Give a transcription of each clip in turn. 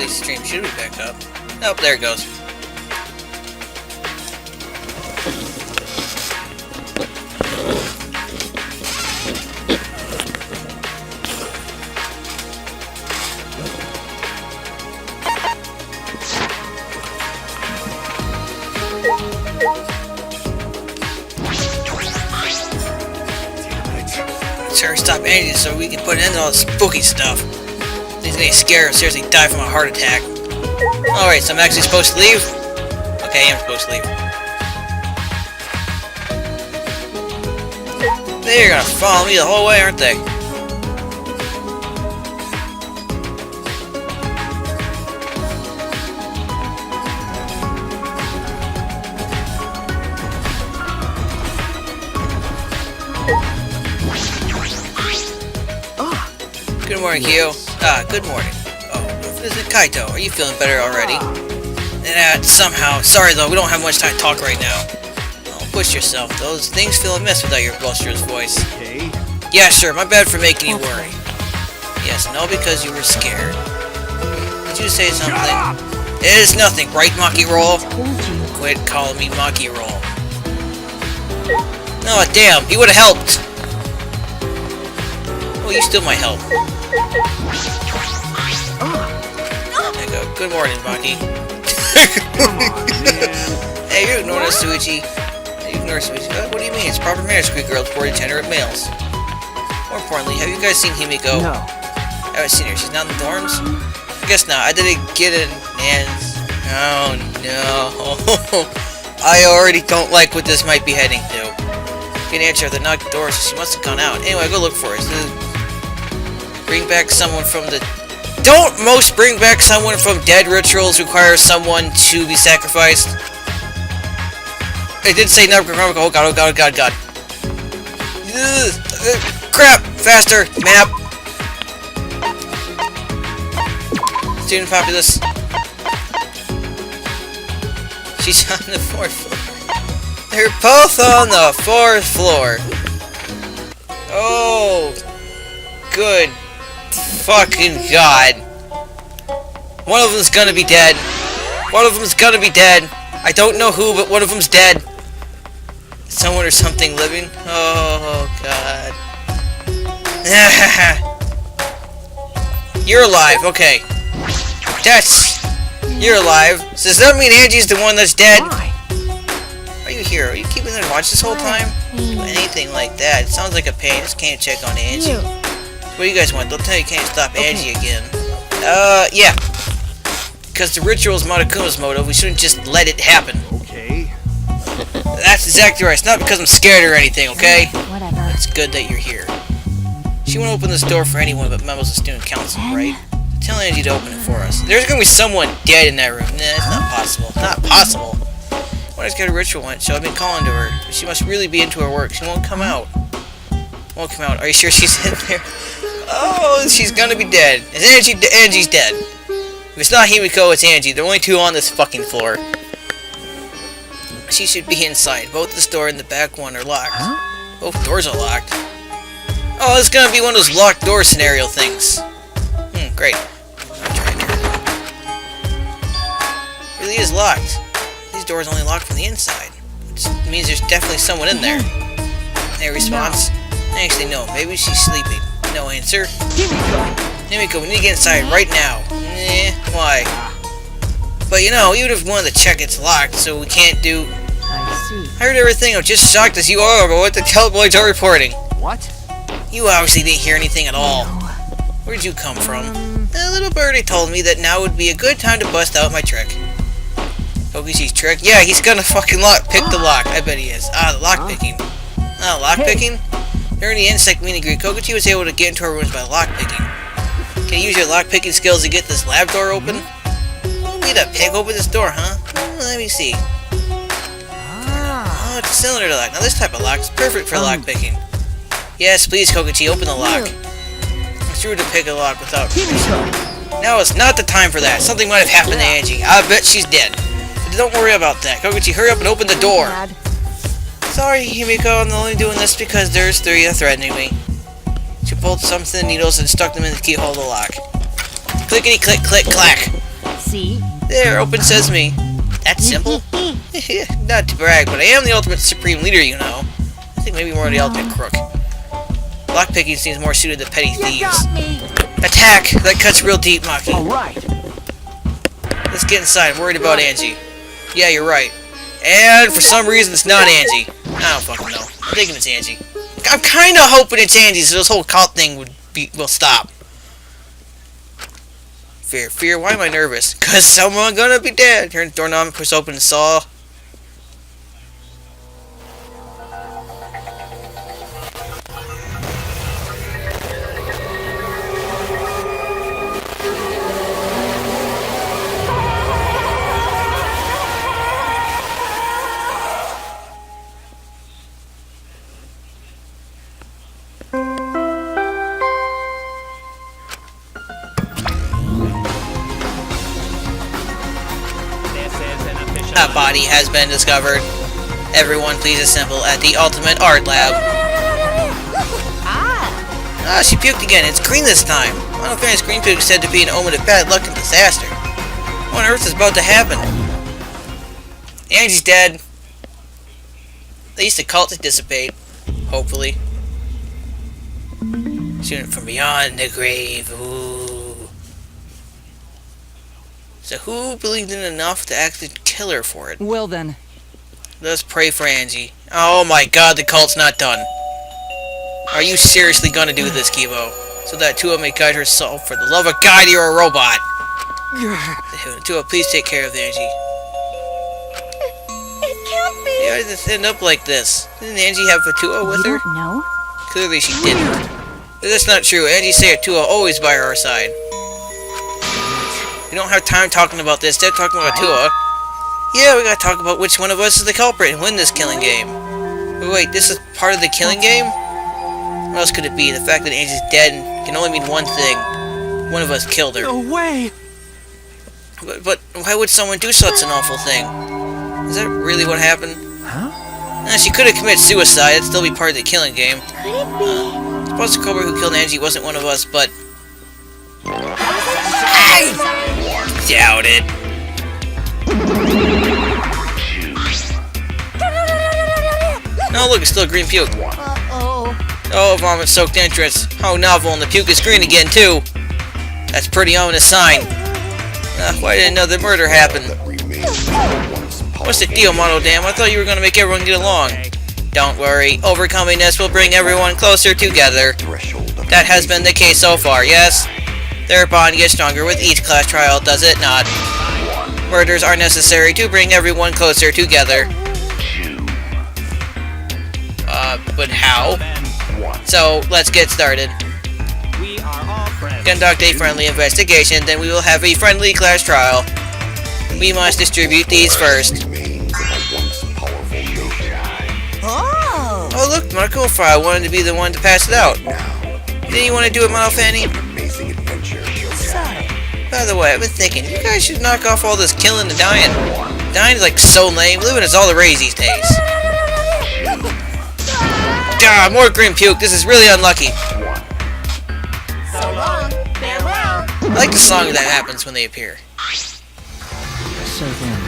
the stream should be back up. Oh, there it goes. Sure, stop Angie so we can put an end to all this spooky stuff. He's gonna scare or seriously die from a heart attack. Alright, so I'm actually supposed to leave? Okay, I am supposed to leave. They're gonna follow me the whole way, aren't they? Good morning, Kyo. Good morning. Oh, Visit Kaito. Are you feeling better already? Somehow. Sorry though, we don't have much time to talk right now. Oh, push yourself. Those things feel amiss without your boisterous voice. Okay. Yeah, sure. My bad for making you worry. Yes, no, because you were scared. Did you say something? It is nothing, right, Maki Roll? Quit calling me Maki Roll. Oh, damn. He would have helped. Oh, you still might help. There you go. Good morning, Maki. Hey, you ignore us, Suichi. You ignore Suichi. What do you mean? It's proper manners for girls for degenerate males. More importantly, have you guys seen Himiko? No. I haven't seen her. She's not in the dorms? I guess not. I didn't get it, man. Oh, no. I already don't like what this might be heading to. Can't answer the knocked door, so she must have gone out. Anyway, go look for her. Bring back someone from the... Don't most bring back someone from dead rituals require someone to be sacrificed? It did say never... Oh god, oh god, oh god, god. Crap! Faster! Map! Student populace. She's on the 4th floor. They're both on the 4th floor. Oh... Good fucking god. One of them's gonna be dead. One of them's gonna be dead. I don't know who, but one of them's dead. Someone or something living. Oh god. You're alive, okay. You're alive. So does that mean Angie's the one that's dead? Are you here? Are you keeping them to watch this whole time? Do anything like that. It sounds like a pain. Just can't check on Angie. What do you guys want? They'll tell you can't stop Angie again. Yeah. Because the ritual is Motokuma's motive, we shouldn't just let it happen. Okay. That's exactly right. It's not because I'm scared or anything, okay? Whatever. It's good that you're here. She won't open this door for anyone but members of student council, right? Tell Angie to open it for us. There's gonna be someone dead in that room. Nah, it's not possible. Not possible. When I just got a ritual went, so I've been calling to her. But she must really be into her work. She won't come out. Won't come out. Are you sure she's in there? Oh, she's gonna be dead. Is Angie's dead. If it's not Himiko, it's Angie. There are only two on this fucking floor. She should be inside. Both this door and the back one are locked. Huh? Both doors are locked. Oh, it's gonna be one of those locked door scenario things. Great. I'm trying to... It really is locked. These doors only lock from the inside. Which means there's definitely someone in there. Any response? No. Actually, no. Maybe she's sleeping. No answer. Himiko, we need to get inside right now. Why? But you know, even if we wanted to check, it's locked, so we can't do... I see. I heard everything. I'm just shocked as you are about what the tabloids are reporting. What? You obviously didn't hear anything at all. No. Where'd you come from? A little birdie told me that now would be a good time to bust out my trick. Kokichi's trick? Yeah, he's gonna fucking pick the lock. I bet he is. The lock picking. Lock picking? During the insect mini-grid, Kokichi was able to get into our rooms by lock picking. Can you use your lock picking skills to get this lab door open? You need to pick open this door, huh? Let me see. Oh, it's a cylinder lock. Now this type of lock is perfect for lock picking. Yes, please, Kokichi, open the lock. It's rude to pick a lock without permission. Now is not the time for that. Something might have happened to Angie. I bet she's dead. But don't worry about that. Kokichi, hurry up and open the door. Sorry, Himiko, I'm only doing this because there's three threatening me. She pulled some thin needles and stuck them in the keyhole of the lock. Clickety click click clack. See? There, open sesame. That's simple? Not to brag, but I am the ultimate supreme leader, you know. I think maybe more the ultimate crook. Lockpicking seems more suited to petty thieves. Attack! That cuts real deep, Maki. Alright. Let's get inside. I'm worried about Angie. Yeah, you're right. And for some reason, it's not Angie. I don't fucking know. I'm thinking it's Angie. I'm kind of hoping it's Angie, so this whole cult thing will stop. Fear. Why am I nervous? Cause someone gonna be dead. Turn the doorknob and push open the saw. A body has been discovered. Everyone please assemble at the Ultimate Art Lab. Ah, she puked again. It's green this time. Unfairness, green puke is said to be an omen of bad luck and disaster. What on earth is about to happen? Angie's dead. At least the cult to dissipate. Hopefully. Student from beyond the grave. Ooh. So who believed in enough to actually kill her for it? Well then. Let's pray for Angie. Oh my god, the cult's not done. Are you seriously gonna do this, Kibo? So that Tua may guide herself. For the love of God, you're a robot! Tua, please take care of Angie. It can't be! How did this end up like this? Didn't Angie have a Tua with her? No. Clearly she didn't. But that's not true. Angie said Tua always by her side. We don't have time talking about this. Instead of talking about Tua. Yeah, we gotta talk about which one of us is the culprit and win this killing game. But wait, this is part of the killing game? What else could it be? The fact that Angie's dead can only mean one thing. One of us killed her. No way! But why would someone do such an awful thing? Is that really what happened? Huh? She could have committed suicide. It'd still be part of the killing game. Could it be? Suppose the culprit who killed Angie wasn't one of us, but... Doubt it. No, look, it's still green puke. Uh-oh. Oh, vomit-soaked entrance. Oh, novel, and the puke is green again, too. That's a pretty ominous sign. Why did another murder happen? What's the deal, Mono Dam? I thought you were going to make everyone get along. Don't worry. Overcoming this will bring everyone closer together. That has been the case so far, yes? Their bond gets stronger with each class trial, does it not? Murders are necessary to bring everyone closer together. But how? So, let's get started. We are all friends. Conduct a friendly investigation, then we will have a friendly class trial. We must distribute these first. Oh! Oh look, Monokuma wanted to be the one to pass it out. Didn't you want to do it, Monofanny? Sorry. By the way, I've been thinking, you guys should knock off all this killing and dying. Dying is like so lame, living is all the rage these days. God, more green puke, this is really unlucky. So long. Farewell. I like the song that happens when they appear. So then.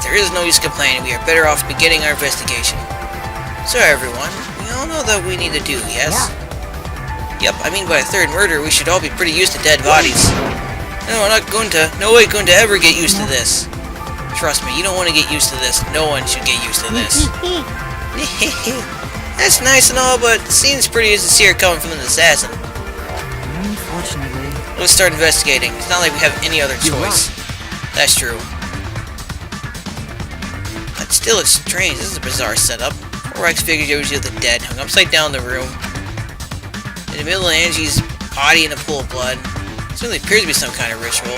There is no use complaining, we are better off beginning our investigation. So everyone, we all know that we need to do, yes? Yep, I mean by a third murder, we should all be pretty used to dead bodies. No, we're not going to, no way going to ever get used to this. Trust me, you don't want to get used to this. No one should get used to this. That's nice and all, but it seems pretty insincere coming from an assassin. Unfortunately. Let's start investigating. It's not like we have any other choice. That's true. But still, it's strange. This is a bizarre setup. Rex figures usually the dead, hung upside down in the room. In the middle of Angie's body in a pool of blood. This really appears to be some kind of ritual.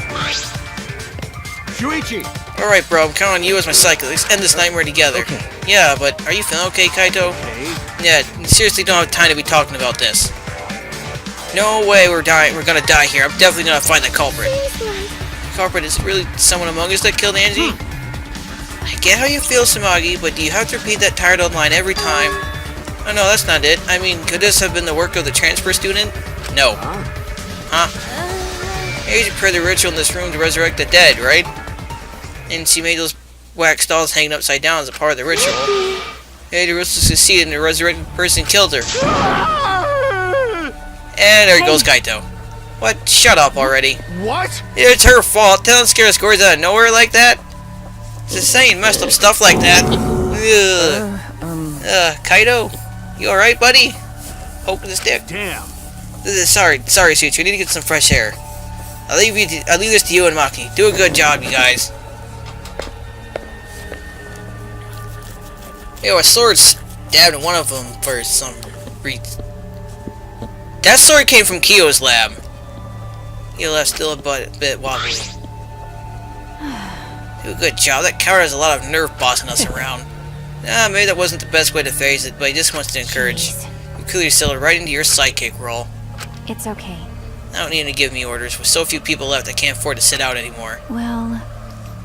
Shuichi! Alright, bro, I'm counting on you as my psychic. Let's end this nightmare together. Okay. Yeah, but are you feeling okay, Kaito? Okay. Yeah, seriously don't have time to be talking about this. No way we're gonna die here. I'm definitely gonna find the culprit. The culprit is really someone among us that killed Angie? I get how you feel, Samagi, but do you have to repeat that tired old line every time? Oh no, that's not it. I mean, could this have been the work of the transfer student? No. Huh? Angie prepared the ritual in this room to resurrect the dead, right? And she made those wax dolls hanging upside down as a part of the ritual. The ritual succeeded and the resurrected person killed her. And there goes Kaito. What? Shut up already. What? It's her fault. Telling scare scores out of nowhere like that? Just saying messed up stuff like that. Kaito? You alright, buddy? Poking the stick. Damn. Sorry, Suits. We need to get some fresh air. I'll leave this to you and Maki. Do a good job, you guys. Yo, a sword stabbed one of them for some reason. That sword came from Kyo's lab. Your lab's still a bit wobbly. Do a good job. That coward has a lot of nerve bossing us around. Maybe that wasn't the best way to phrase it, but he just wants to encourage. You clearly settled right into your sidekick role. It's okay. I don't need him to give me orders. With so few people left, I can't afford to sit out anymore. Well...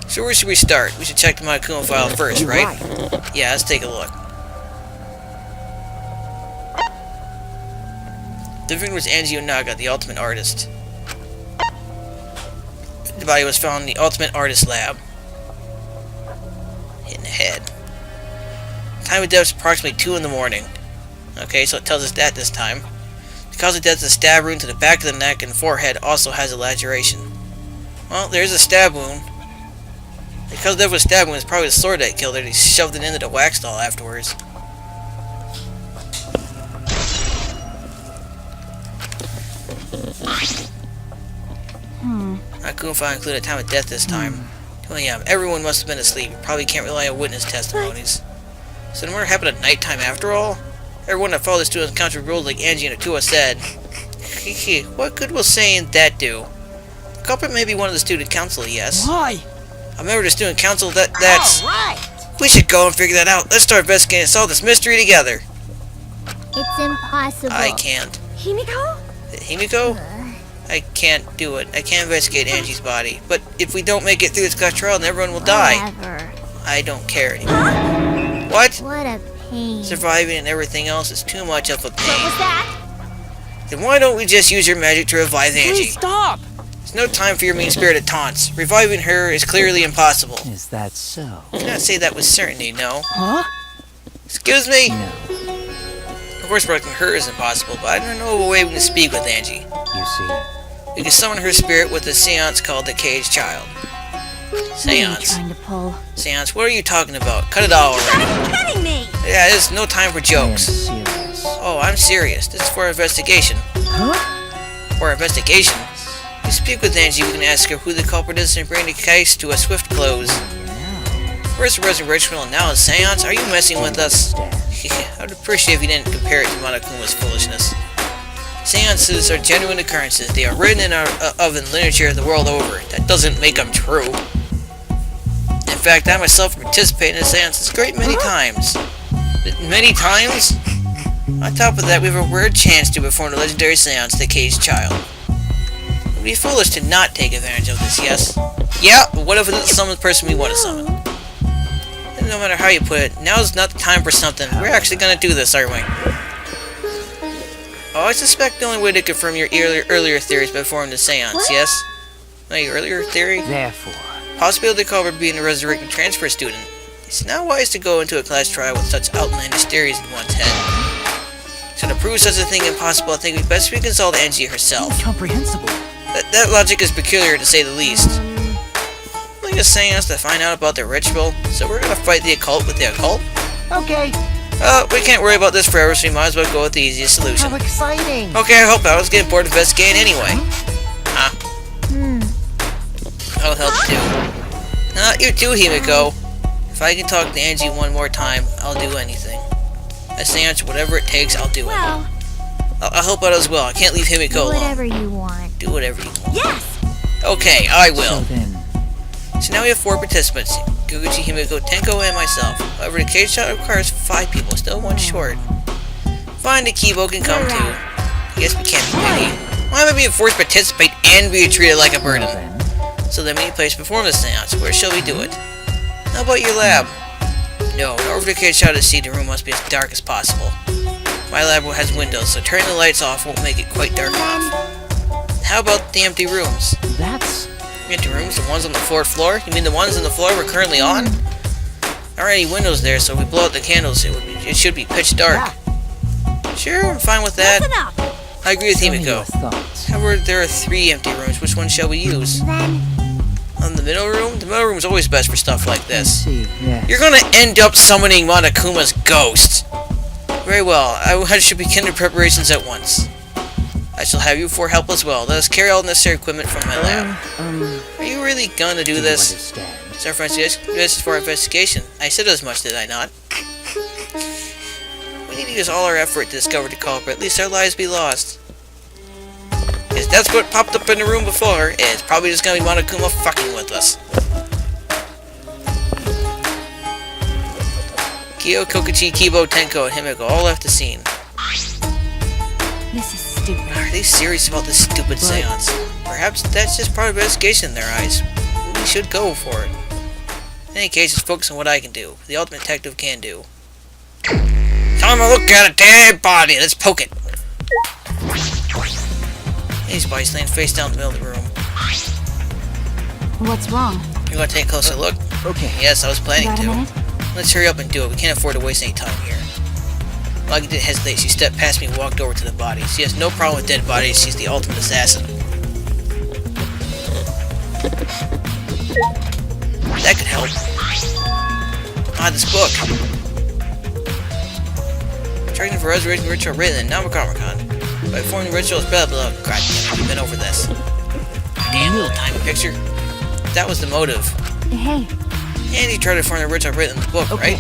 So where should we start? We should check the Monokuma file first, right? Yeah, let's take a look. The victim was Anji Onaga, the ultimate artist. The body was found in the ultimate artist lab. Hit in the head. Time of death is approximately 2 in the morning. Okay, so it tells us that this time. The cause of death is a stab wound to the back of the neck and forehead also has a laceration. Well, there's a stab wound. The cause of death was a stab wound is probably the sword that killed her. He shoved it into the wax doll afterwards. Monokuma file included time of death this time. 2 a.m. Everyone must have been asleep. You probably can't rely on witness testimonies. So the murder happened at nighttime after all? Everyone that followed the student's country rules like Angie and Atua said. What good will saying that do? The culprit may be one of the student council, yes. Why? A member of the student council, that's... Alright. We should go and figure that out. Let's start investigating and solve this mystery together. It's impossible. I can't. Himiko? Himiko? I can't do it. I can't investigate Angie's body. But if we don't make it through this class trial, then everyone will die. Whatever. I don't care anymore. What? What a pain. Surviving and everything else is too much of a What pain. was that? Then why don't we just use your magic to revive Angie? Please stop! There's no time for your mean-spirited taunts. Reviving her is clearly impossible. Is that so? I cannot say that with certainty, no. Huh? Excuse me? No. Of course, protecting her is impossible, but I don't know of a way we can speak with Angie. You see. We can summon her spirit with a seance called the Caged Child. What are you Seance. trying to pull? Seance, what are you talking about? Cut it all already. You're kidding me! Yeah, there's no time for I am jokes. serious. Oh, I'm serious. This is for investigation. Huh? For investigation? If we speak with Angie, we can ask her who the culprit is and bring the case to a swift close. First the resurrection and now a seance? Are you messing with us? I would appreciate if you didn't compare it to Monokuma's foolishness. Seances are genuine occurrences. They are written in in literature the world over. That doesn't make them true. In fact, I myself participated in seances a great many times. Many times? On top of that, we have a rare chance to perform the legendary seance, the Caged Child. It would be foolish to not take advantage of this, yes? Yeah, but what if it doesn't summon the person we want to summon? And no matter how you put it, now's not the time for something. We're actually gonna do this, aren't we? Oh, I suspect the only way to confirm your earlier theories by performing the seance, yes? No, your earlier theory? Therefore, Possibility of the culprit being a resurrected transfer student. It's not wise to go into a class trial with such outlandish theories in one's head. So to prove such a thing impossible, I think we best consult Angie herself. incomprehensible. That logic is peculiar to say the least. Like a seance to find out about the ritual, so we're gonna fight the occult with the occult? Okay. We can't worry about this forever, so we might as well go with the easiest solution. How exciting. Okay, I hope I was getting bored of investigating anyway. Huh? I'll help too. You too, Himiko. If I can talk to Angie one more time, I'll do anything. A seance, whatever it takes, I'll do it. Well, I'll help out as well. I can't leave Himiko do alone. whatever you want. Do whatever you want. Yes! Okay, I will. So then, So now we have 4 participants. Guguchi, Himiko, Tenko, and myself. However, the cage shot requires 5 people, still 1 short. Fine, the Kibo can come too. I guess we can't be picky. Why am I being forced to participate and be treated like a burden? then. So then we need a place to perform the seance. Where shall we do it? How about your lab? No, in order for the cage shot to see, the room must be as dark as possible. My lab has windows, so turning the lights off won't make it quite dark enough. How about the empty rooms? That's... Empty rooms? The ones on the fourth floor? You mean the ones on the floor we're currently on? There aren't any windows there, so if we blow out the candles, it should be pitch dark. Sure, I'm fine with that. Listen up. I agree with Tell me Himiko. your thoughts. However, there are 3 empty rooms. Which one shall we use? Then, On the middle room? The middle room is always best for stuff like Let's this. see, yes. You're gonna end up summoning Monokuma's ghost. Very well. I should begin the preparations at once. I shall have you 4 help as well. Let us carry all necessary equipment from my lab. Are you really gonna do this? Understand. This is for our investigation. I said as much, did I not? We need to use all our effort to discover the culprit, at least our lives be lost. Because that's what popped up in the room before, and it's probably just gonna be Monokuma fucking with us. Kyo, Kokichi, Kibo, Tenko, and Himiko all left the scene. This is stupid. Are they serious about this stupid seance? Perhaps that's just part of investigation in their eyes. We should go for it. In any case, just focus on what I can do. The ultimate detective can do. Time to look at a dead body. Let's poke it. His body's laying face down in the middle of the room. What's wrong? You want to take a closer look? Okay. Yes, I was You planning got a to. minute? Let's hurry up and do it. We can't afford to waste any time here. Maggie didn't hesitate. She stepped past me and walked over to the body. She has no problem with dead bodies. She's the ultimate assassin. That could help. Ah, this book. Charging for resurrection ritual written in Namakarmakon. By performing the rituals, blah blah. God damn it, we've been over this. Damn little tiny picture. That was the motive. Hey, And he tried to perform the ritual written in the book, right?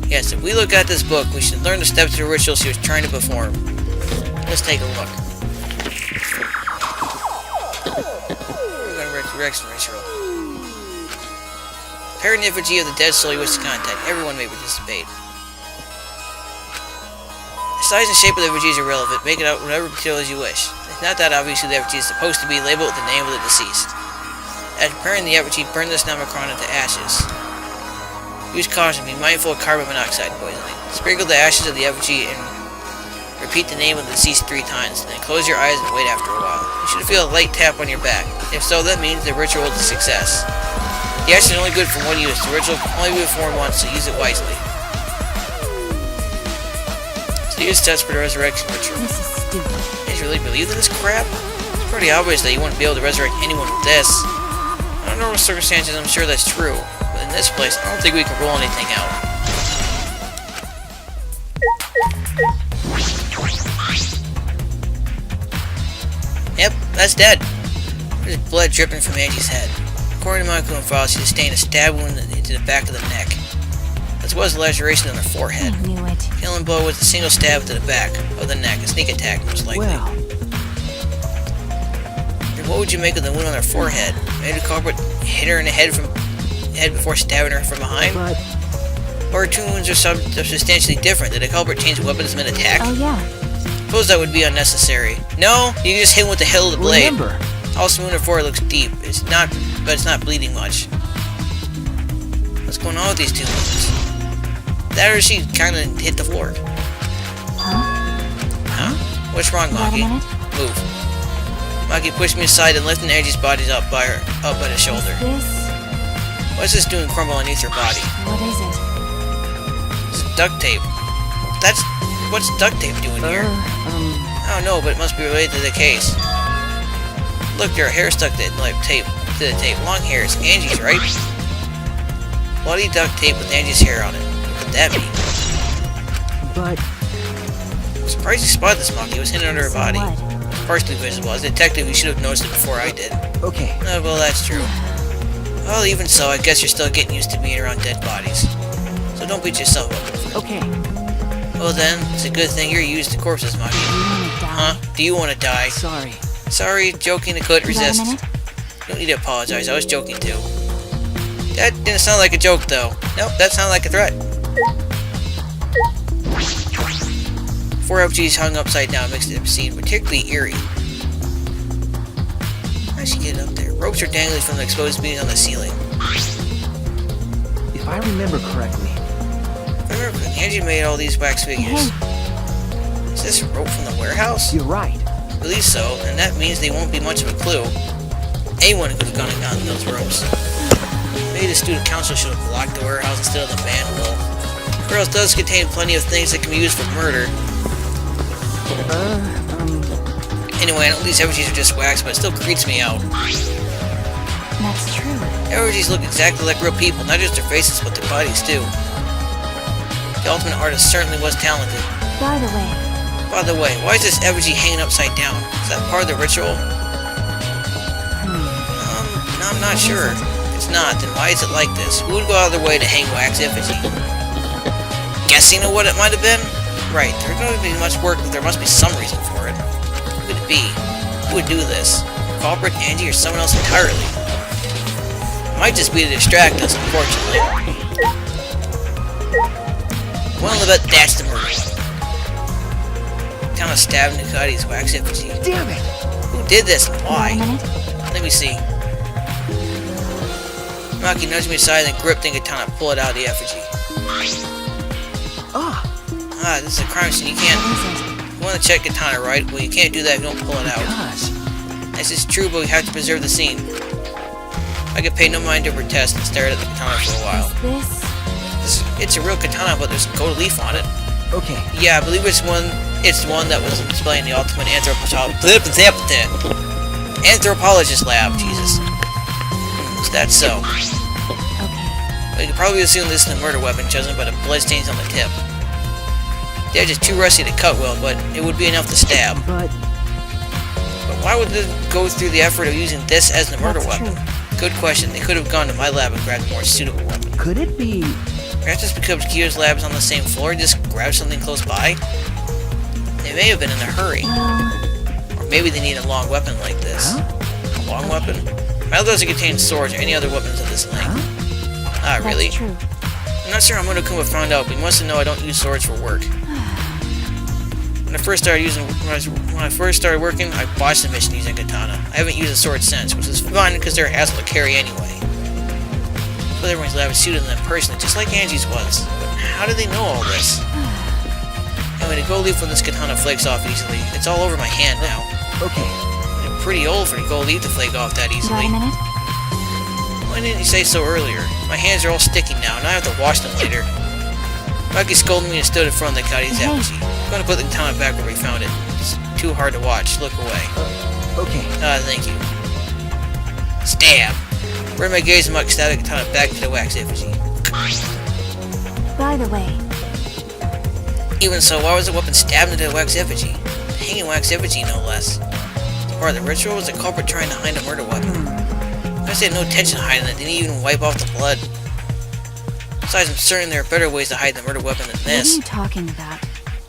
Yes, if we look at this book, we should learn the steps to the ritual she was trying to perform. Let's take a look. We're going to resurrection ritual. Prepare an effigy of the dead soul you wish to contact. Everyone may participate. The size and shape of the effigy is irrelevant. Make it out whatever materials you wish. It's not that obvious who the effigy is supposed to be. Labeled with the name of the deceased. After preparing the effigy, burn this Namacron into ashes. Use caution. Be mindful of carbon monoxide poisoning. Sprinkle the ashes of the effigy and repeat the name of the deceased 3 times. Then close your eyes and wait after a while. You should feel a light tap on your back. If so, that means the ritual is a success. The ashes are only good for one use. The ritual can only be performed once, so use it wisely. So use steps for the resurrection ritual. this is stupid. Did you really believe in this crap? It's pretty obvious that you wouldn't be able to resurrect anyone with this. Under normal circumstances, I'm sure that's true. But in this place, I don't think we can rule anything out. Yep, that's dead. There's blood dripping from Angie's head. According to my Monokuma files, she sustained a stab wound into the back of the neck, as well as a laceration on her forehead. I knew it. Killing blow with a single stab to the back of the neck, a sneak attack most likely. Well, And what would you make of the wound on her forehead? Maybe the culprit hit her in the head before stabbing her from behind? but... Or two wounds are substantially different. Did the culprit change weapons mid-attack? Oh yeah. Suppose that would be unnecessary. No, you can just hit him with the hill of the blade. Remember, Also, wound her forehead looks deep. It's not bleeding much. What's going on with these 2 wounds? That or she kind of hit the floor. Huh? What's wrong, You got a Maki? minute? Move. Maki pushed me aside and lifted Angie's body up by the shoulder. This? What's this doing crumble underneath her body? What is it? It's duct tape. What's duct tape doing here? I don't know, but it must be related to the case. Look, there are hair stuck to the tape. Long hair. It's Angie's, right? Bloody duct tape with Angie's hair on it. What could that mean? but... I'm surprised you spotted this monkey. It was hidden under her So body. what? It's partially visible. As a detective, you should have noticed it before I did. Okay, Oh, well, that's true. Well, even so, I guess you're still getting used to being around dead bodies. So don't beat yourself up over it. okay. Well then, it's a good thing you're used to corpses, monkey. You wanna die? Huh? Do you want to die? Sorry. Sorry, joking, I couldn't You got a resist. minute? You don't need to apologize, I was joking too. That didn't sound like a joke though. Nope, that sounded like a threat. 4 FGs hung upside down makes the scene particularly eerie. How'd she get up there? Ropes are dangling from the exposed beams on the ceiling. If I remember correctly, Remember, Angie made all these wax figures. Hey, Is this a rope from the warehouse? you're right. believe so, and that means they won't be much of a clue. Anyone could have gone and gotten those rooms. Maybe the student council should have blocked the warehouse instead of the manhole. The warehouse does contain plenty of things that can be used for murder. Anyway, I know these effigies are just wax, but it still creeps me out. That's true. Effigies look exactly like real people, not just their faces, but their bodies too. The ultimate artist certainly was talented. By the way, Why is this effigy hanging upside down? Is that part of the ritual? No, I'm not sure. If it's not, then why is it like this? Who would go out of their way to hang wax effigy? Guessing of what it might have been? Right, there's not going to be much work, but there must be some reason for it. Who could it be? Who would do this? Culprit, Angie, or someone else entirely? It might just be to distract us, unfortunately. Well, I bet that's the murder. Kind of stabbed Nakati's wax effigy. Damn it! Who did this and why? wait a minute. Let me see. Maki nudged me aside and gripped Dangan, pull it out of the effigy. Ah, this is a crime scene. You can't. You want to check Katana, right? Well, you can't do that if you don't pull it out. Gosh. This is true, but we have to preserve the scene. I could pay no mind to protest and stare at the katana for a while. Is this? It's a real katana, but there's a gold leaf on it. Okay. Yeah, I believe it's the one that was displaying the ultimate anthropologist lab. Jesus. Is that so? Okay. Well, you could probably assume this is a murder weapon chosen by the bloodstains on the tip. The edge is too rusty to cut well, but it would be enough to stab. But Why would they go through the effort of using this as the murder That's weapon? true. Good question. They could have gone to my lab and grabbed a more suitable weapon. could it be? Perhaps just because Kyo's lab is on the same floor, just grab something close by? They may have been in a hurry. Well, Or maybe they need a long weapon like this. A long weapon? My doesn't contain swords or any other weapons of this length. Ah, really? that's true. I'm not sure how Monokuma found out, but he must have known I don't use swords for work. When I first started working, I botched the mission using katana. I haven't used a sword since, which is fine because they're a hassle to carry anyway. But everyone's lab is suited to them personally, just like Angie's was. But how do they know all this? Anyway, the gold leaf on this katana flakes off easily. It's all over my hand now. Okay. I'm pretty old for the gold leaf to flake off that Got easily. a minute? Why didn't you say so earlier? My hands are all sticky now, and I have to wash them later. Maki scolded me and stood in front of the Kadi's effigy. I'm going to put the katana back where we found it. It's too hard to watch. Look away. Okay. Thank you. Stab. Bring my gaze and Maki stabbed the katana back to the wax effigy. By the way, Even so, why was the weapon stabbed into the wax effigy? The hanging wax effigy, no less. Part of the ritual was the culprit trying to hide a murder weapon. I guess they had no intention of hiding it. They didn't even wipe off the blood. Besides, I'm certain there are better ways to hide the murder weapon than what are this. you talking about?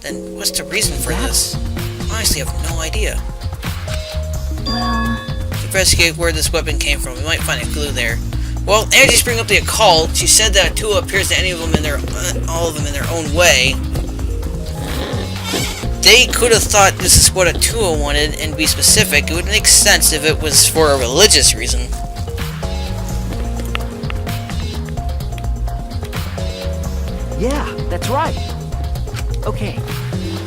Then what's the reason for this? Honestly, I have no idea. Well, To investigate where this weapon came from, we might find a clue there. Well, Angie's bringing up the occult. She said that Atua appears to any of them in their, all of them in their own way. They could have thought this is what Atua wanted, and to be specific, it would make sense if it was for a religious reason. Yeah, that's right. Okay.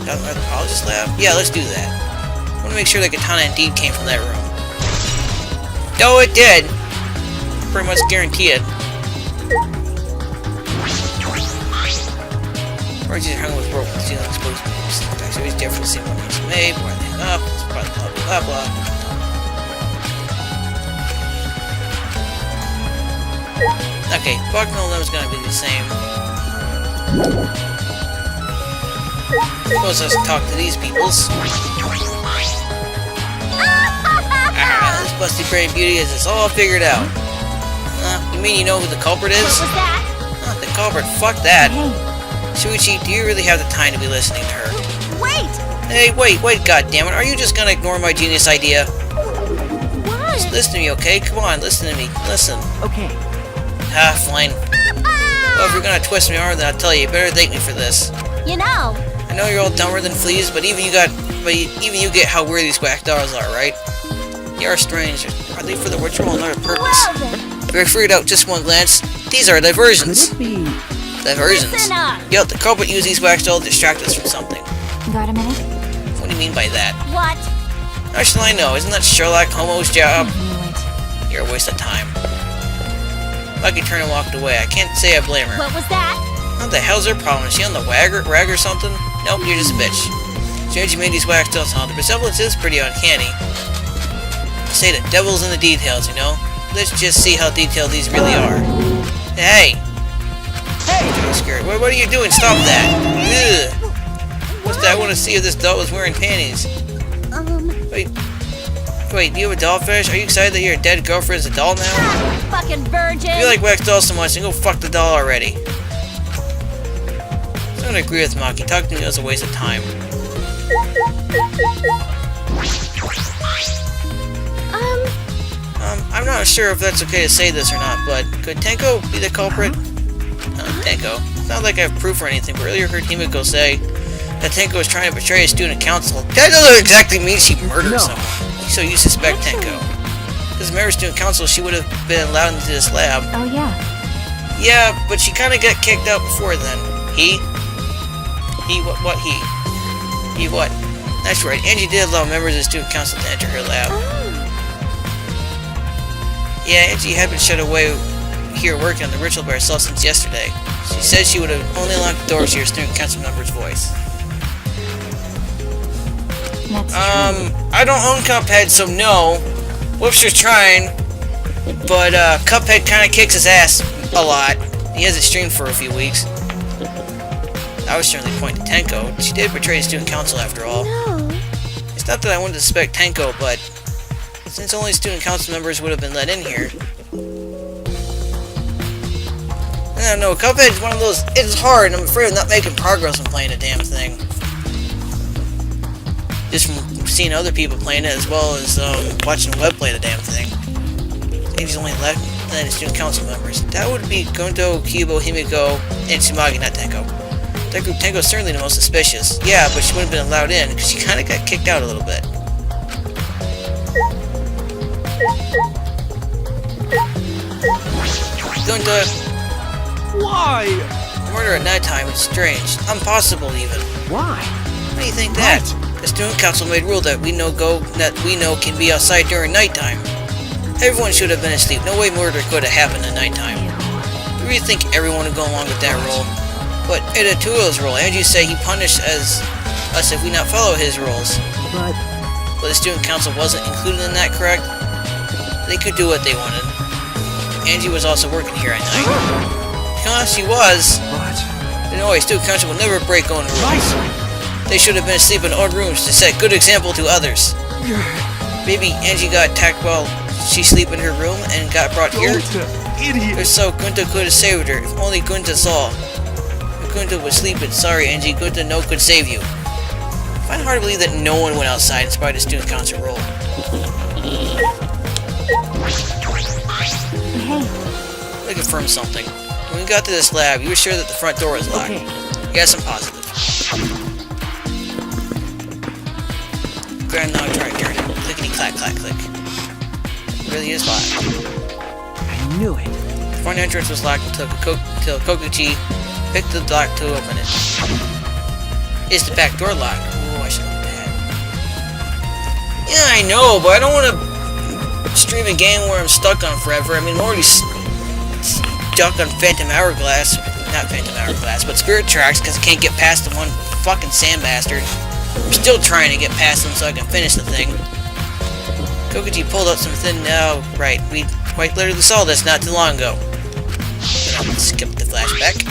Anthropologist lab? Yeah, let's do that. I want to make sure that katana indeed came from that room. No, it did! Pretty much guarantee it. Origins are hung with rope with sealing exposed moves. Actually, it's different to see when it's made, where they hang up, it's blah blah blah blah. Okay, Bucknell is gonna be the same. Suppose let's talk to these peoples. This busty brain beauty has this all figured out. You mean you know who the culprit is? What was that? The culprit, fuck that. hey, Shuichi, do you really have the time to be listening to her? Wait! Hey, wait, goddammit, are you just gonna ignore my genius idea? What? Just listen to me, okay? Come on, listen to me. Listen. Okay. Ah, fine. Well, if you're gonna twist my arm, then I'll tell you, you better thank me for this. You know, I know you're all dumber than fleas, but even you get how weird these quack dolls are, right? They are strange. Are they for the ritual or another purpose? well then, If I figured out just one glance, these are Could diversions. it be? Diversions. listen up! Yep, the culprit used these wax dolls to distract us from something. got a minute? What do you mean by that? What? How shall I know? Isn't that Sherlock Holmes' job? I knew it. You're a waste of time. Lucky turned and walked away. I can't say I blame her. What was that? What the hell's her problem? Is she on the rag or something? Nope, you're just a bitch. Strange you made these wax dolls, huh? The resemblance is pretty uncanny. I say the devil's in the details, you know? Let's just see how detailed these really are. Hey! Hey! I'm scared. What are you doing? Stop that! Ugh! What's that? I want to see if this doll was wearing panties. Wait, do you have a doll fetish? Are you excited that your dead girlfriend is a doll now? Fucking virgin. If you like wax dolls so much, then go fuck the doll already. I don't agree with Maki. Talking to me was a waste of time. I'm not sure if that's okay to say this or not, but could Tenko be the culprit? Tenko. It's not like I have proof or anything, but earlier heard Himiko say that Tenko was trying to betray a student council. That doesn't exactly mean she murdered someone. So you suspect Tenko. Because a member of student council, she would have been allowed into this lab. Oh, yeah. Yeah, but she kind of got kicked out before then. He? What he? He what? That's right, Angie did allow members of the student council to enter her lab. Yeah, Angie had been shut away here working on the ritual by herself since yesterday. She said she would have only unlocked the doors to your student council member's voice. That's true. I don't own Cuphead, so no. Whoops was trying, but Cuphead kind of kicks his ass a lot. He has it streamed for a few weeks. I would certainly point to Tenko. She did betray the student council after all. No. It's not that I wanted to suspect Tenko, but since only student council members would have been let in here. I don't know, Cuphead is one of those. It's hard, and I'm afraid of not making progress when playing a damn thing. Just from seeing other people playing it, as well as watching web play the damn thing. Angel's only left than student council members. That would be Gonto, Kibo, Himiko, and Tsumagi, not Tenko. That group Tenko's certainly the most suspicious. Yeah, but she wouldn't have been allowed in because she kind of got kicked out a little bit. Gonto, Why? murder at nighttime is strange, impossible even. Why? How do you think that? The student council made rule that we know can be outside during nighttime. Everyone should have been asleep. No way murder could have happened at nighttime. Do you really think everyone would go along with that rule? But Edatuo's rule, Andrew say he punished us if we not follow his rules. But the student council wasn't included in that, correct? They could do what they wanted. Angie was also working here at night. Yeah, she was. No way, student council will never break own rules. They should have been asleep in own rooms to set good example to others. Maybe Angie got attacked while she sleep in her room and got brought here? idiot. If so, Gunta could have saved her. If only Gunta saw. If Gunta was sleeping, sorry Angie, Gunta no could save you. I find it hard to believe that no one went outside in spite of the student council rule. Hey, Let me confirm something. When we got to this lab, you were sure that the front door was locked. Okay. Yes, I'm positive. Grand knock, try turn. Clickety clack clack click. It really is locked. I knew it. The front entrance was locked until Kokuchi picked the lock to open it. Is the back door locked? Ooh, I should look that. Yeah, I know, but I don't want to stream a game where I'm stuck on forever. I mean, I'm already stuck on Phantom Hourglass. Not Phantom Hourglass, but Spirit Tracks, because I can't get past the one fucking sand bastard. I'm still trying to get past him so I can finish the thing. Kokuchi pulled out some thin... Oh, right. We quite literally saw this not too long ago. Skip the flashback.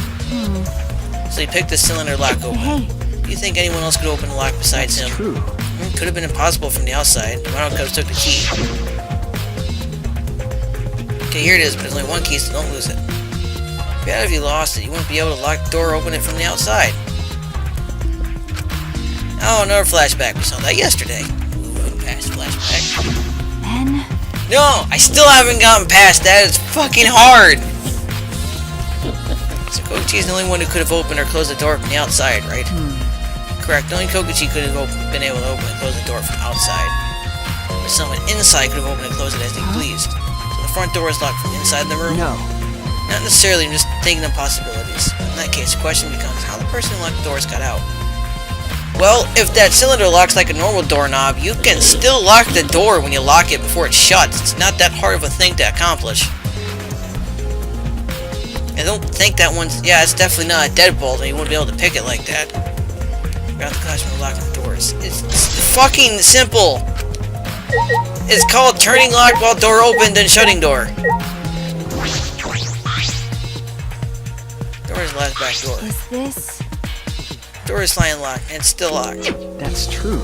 So he picked the cylinder lock open. hey, Do you think anyone else could open the lock besides him? True. It could have been impossible from the outside. Why don't took the key? Okay, here it is, but there's only one key, so don't lose it. Bad if you lost it. You wouldn't be able to lock the door or open it from the outside. Oh, another flashback. We saw that yesterday. Ooh, past flashback. then No! I still haven't gotten past that. It's fucking hard! So Kokuchi's the only one who could have opened or closed the door from the outside, right? Correct. Only Kokuchi could have been able to open and close the door from outside. But someone inside could have opened and closed it as they pleased. So the front door is locked from inside the room? No. Not necessarily, I'm just thinking of possibilities. In that case, the question becomes how the person who locked the doors got out. Well, if that cylinder locks like a normal doorknob, you can still lock the door when you lock it before it shuts. It's not that hard of a thing to accomplish. I don't think that one's... Yeah, it's definitely not a deadbolt, and you wouldn't be able to pick it like that. Grab the classroom and lock the doors. It's fucking simple! It's called turning lock while door open, then shutting door. Door is the last back door. Is this? Door is sliding locked, and it's still locked. That's true.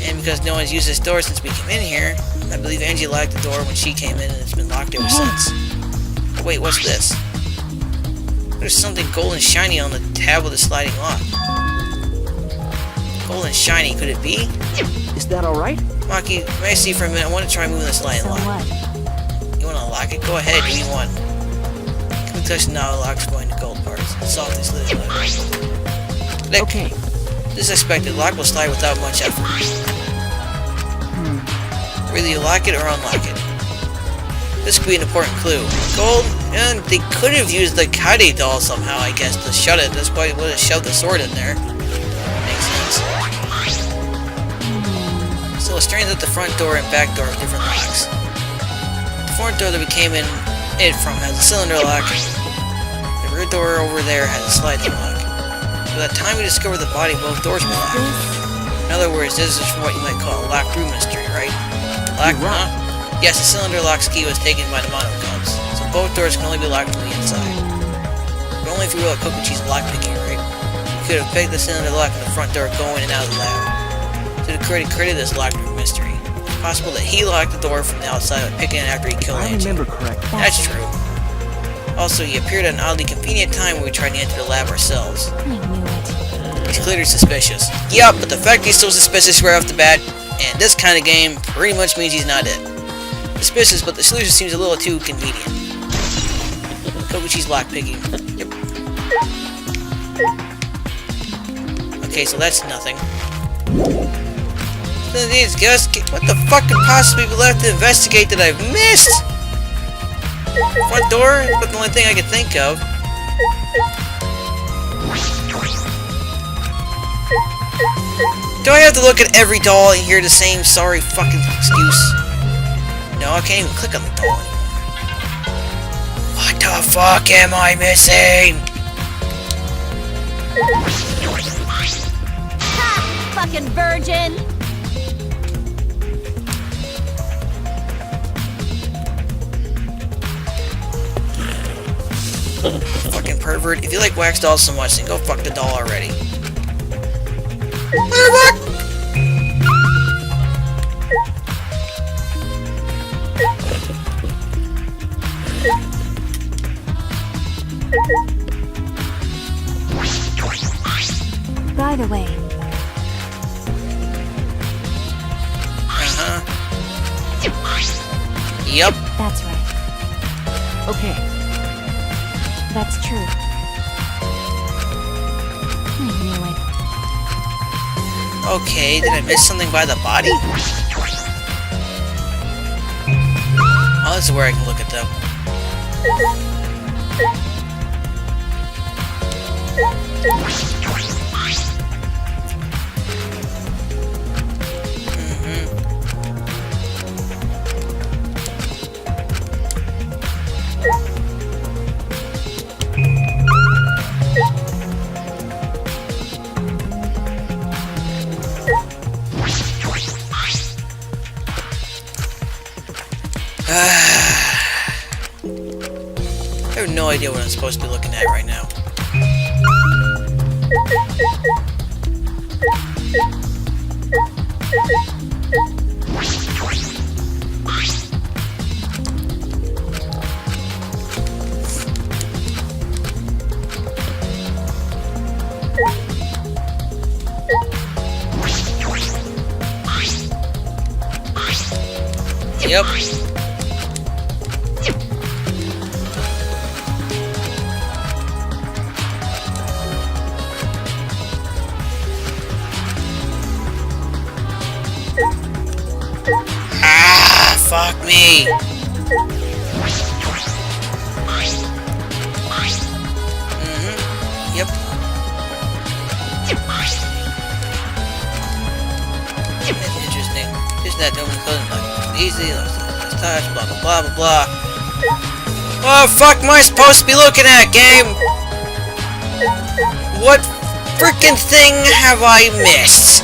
And because no one's used this door since we came in here, I believe Angie locked the door when she came in, and it's been locked ever since. Oh, wait, what's this? There's something golden shiny on the tab with the sliding lock. Golden shiny, could it be? Is that alright? Maki, may I see for a minute? I want to try moving the sliding So lock. what? You want to lock it? Go ahead, do you want? Can we touch the now lock's going to gold parts? Softly slid it. Click. Okay. This is expected. Lock will slide without much effort. Whether you lock it or unlock it. This could be an important clue. Gold, and they could have used the Kade doll somehow, I guess, to shut it. That's why they would have shoved the sword in there. Makes sense. So it strains at the front door and back door with different locks. The front door that we came in from has a cylinder lock. The rear door over there has a sliding lock. By the time we discover the body, both doors were locked. In other words, this is what you might call a locked room mystery, right? Locked, huh? Yes, the cylinder lock's key was taken by the monocubs, so both doors can only be locked from the inside. But only if we were like Kokuchi's lockpicking, right? We could have picked the cylinder lock in the front door going in and out of the lab. So to create this locked room mystery. It's possible that he locked the door from the outside by picking it after he killed I Angie. remember correctly. That's true. Also, he appeared at an oddly convenient time when we tried to enter the lab ourselves. I knew it. He's clearly suspicious. Yup, but the fact he's so suspicious right off the bat, and this kind of game, pretty much means he's not it. Suspicious, but the solution seems a little too convenient. Kokuchi's lockpicking. Yep. Okay, so that's nothing. What the fuck could possibly be left to investigate that I've missed? Front door? That's the only thing I could think of. Do I have to look at every doll and hear the same sorry fucking excuse? No, I can't even click on the doll anymore. What the fuck am I missing? Ha! Fucking virgin! Fucking pervert. If you like wax dolls so much, then go fuck the doll already. By the way, Yup. that's right. Okay. That's true. I knew it. Okay, did I miss something by the body? Oh, this is where I can look at them. I have no idea what I'm supposed to be looking at right now. Yep. Fuck me! Yep. Use that to open the closing button. Easy, let's touch, blah blah blah blah blah. What the fuck am I supposed to be looking at, game? What frickin' thing have I missed?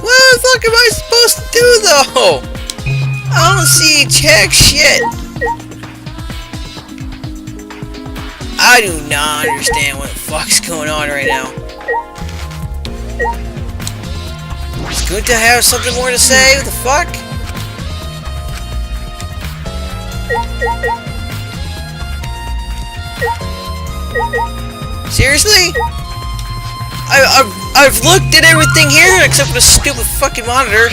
What the fuck am I supposed to do, though? I don't see jack shit. I do not understand what the fuck's going on right now. Is Gunta have something more to say? What the fuck? Seriously? I've looked at everything here except for the stupid fucking monitor.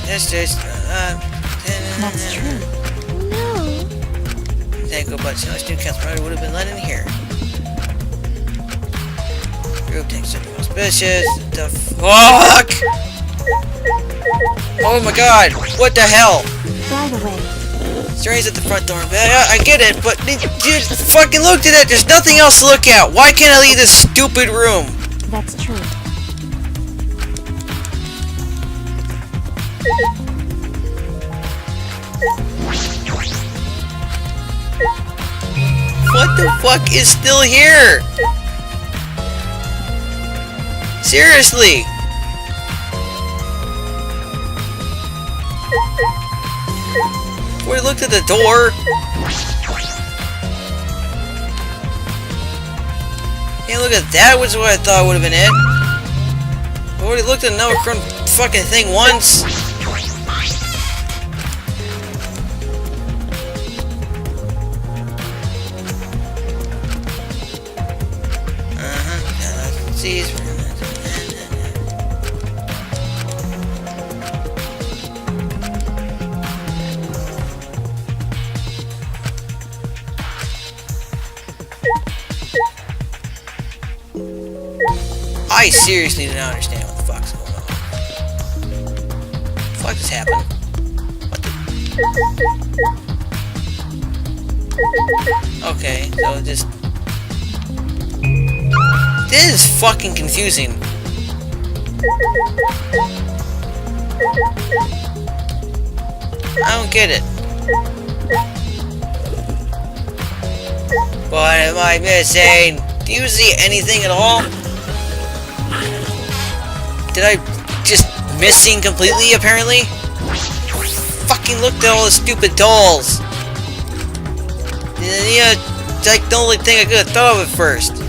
That's just That's true. No. Dangan, but no student council probably would have been let in here. Group takes something suspicious. The fuck? Oh my god! What the hell? By the way, Strange at the front door. I get it, but you just fucking looked at it. There's nothing else to look at. Why can't I leave this stupid room? that's true. What the fuck is still here? Seriously? We looked at the door. Yeah, look at that. Was what I thought would have been it. I already looked at another fucking thing once. See. I seriously do not understand what the fuck's going on. What the fuck just happened? What the... Okay, so just... This is fucking confusing. I don't get it. What am I missing? Do you see anything at all? Did I just miss scene completely, apparently? Fucking looked at all the stupid dolls. Yeah, it's like the only thing I could have thought of at first.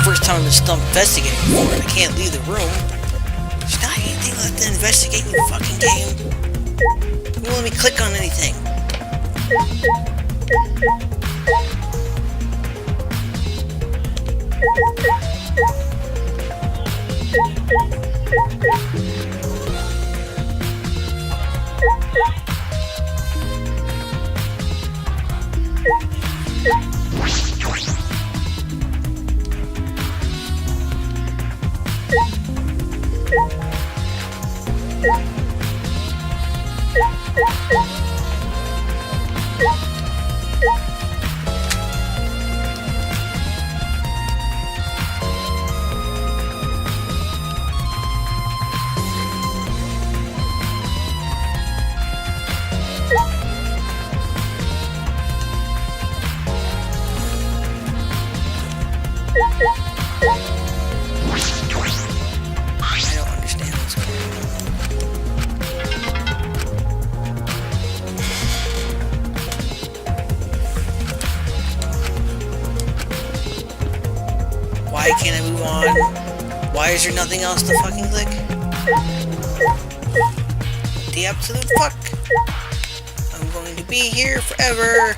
First time I'm still investigating before and I can't leave the room. There's not anything left to investigate in the fucking game. You won't let me click on anything. I don't understand what's going on. Why can't I move on? Why is there nothing else to fucking click? The absolute fuck! I'm going to be here forever!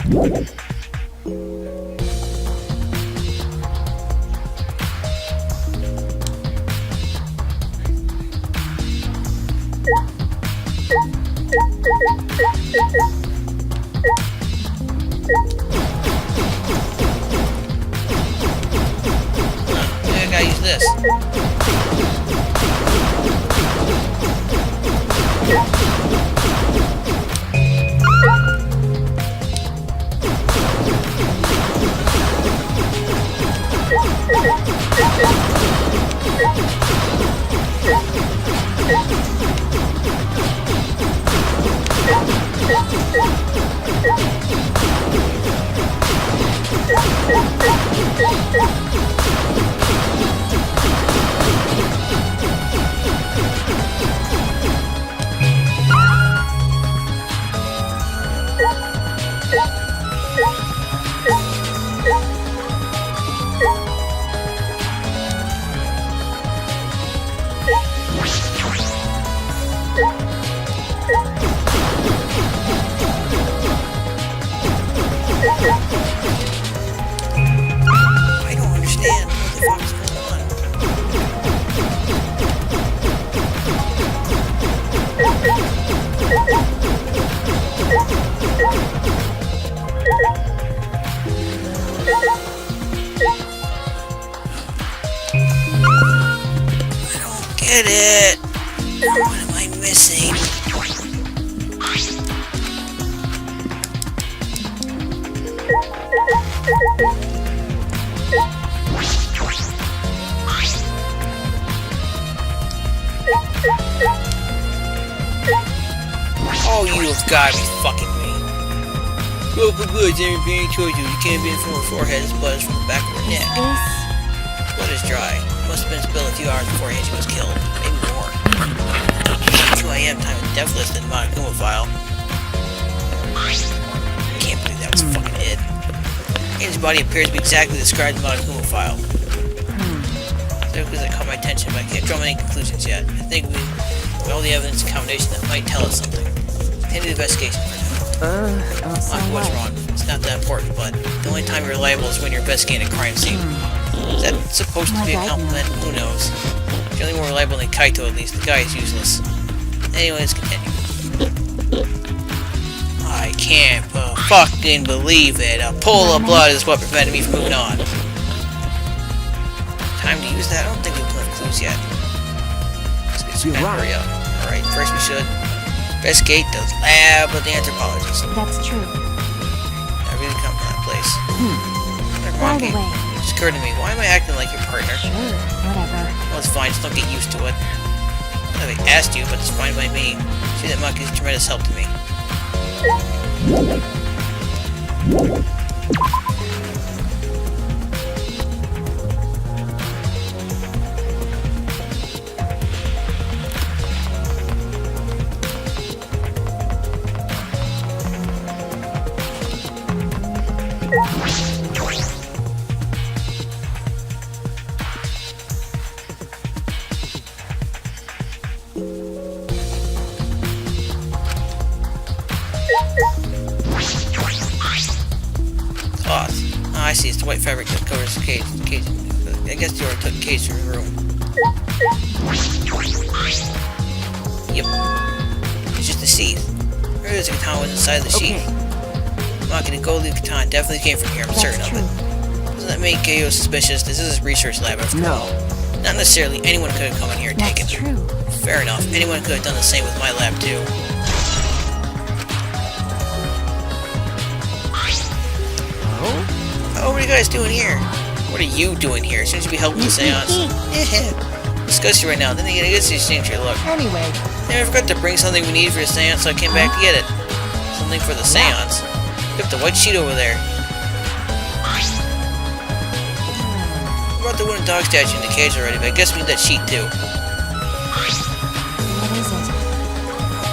Maybe I gotta use this. I don't understand what the fuck is going on. I don't get it. What am I missing? Oh, you have got to be fucking me. Broken goods ain't being towards you. You can't be from her forehead as blood is from the back of her neck. Blood is dry. Must have been spilled a few hours beforehand she was killed. Maybe more. 2 a.m. time of death list in Monokuma file. Can't believe that was fucking it. His body appears to be exactly described in the Monokuma file. Because that caught my attention, but I can't draw any conclusions yet. I think we have all the evidence and combination that might tell us something. End of the investigation for now. What's wrong? It's not that important, but the only time you're reliable is when you're investigating a crime scene. Is that supposed to be a compliment? Who knows? You're only more reliable than Kaito, at least. The guy is useless. Anyway, let's continue. I can't fucking believe it. A pool of blood is what prevented me from moving on. Time to use that? I don't think we've left clues yet. Let's You're right. hurry up. Alright, first we should investigate the lab of the anthropologist. That's true. I really come to that place. By the way. It just occurred to me, why am I acting like your partner? Sure, whatever. Well, it's fine, just don't get used to it. I haven't asked you, but it's fine by me. See, that monkey is a tremendous help to me. cloth. Oh, I see. It's the white fabric that covers the cage. I guess you already took the cage from the room. Yep. It's just a sheath. There's a katana was inside the sheath. Maki and Goldie katana definitely came from here. I'm certain of it. Doesn't that make Keio suspicious? This is his research lab after all. Not necessarily. Anyone could have come in here and taken it. True. Fair enough. Anyone could have done the same with my lab too. Oh, what are you guys doing here? What are you doing here? Shouldn't you be helping the seance? Discuss you right now. Then again, I guess you changed your look. Anyway. Hey, I forgot to bring something we need for the seance, so I came back to get it. Something for the seance? Look, the white sheet over there. I brought the wooden dog statue in the cage already, but I guess we need that sheet too. What is it?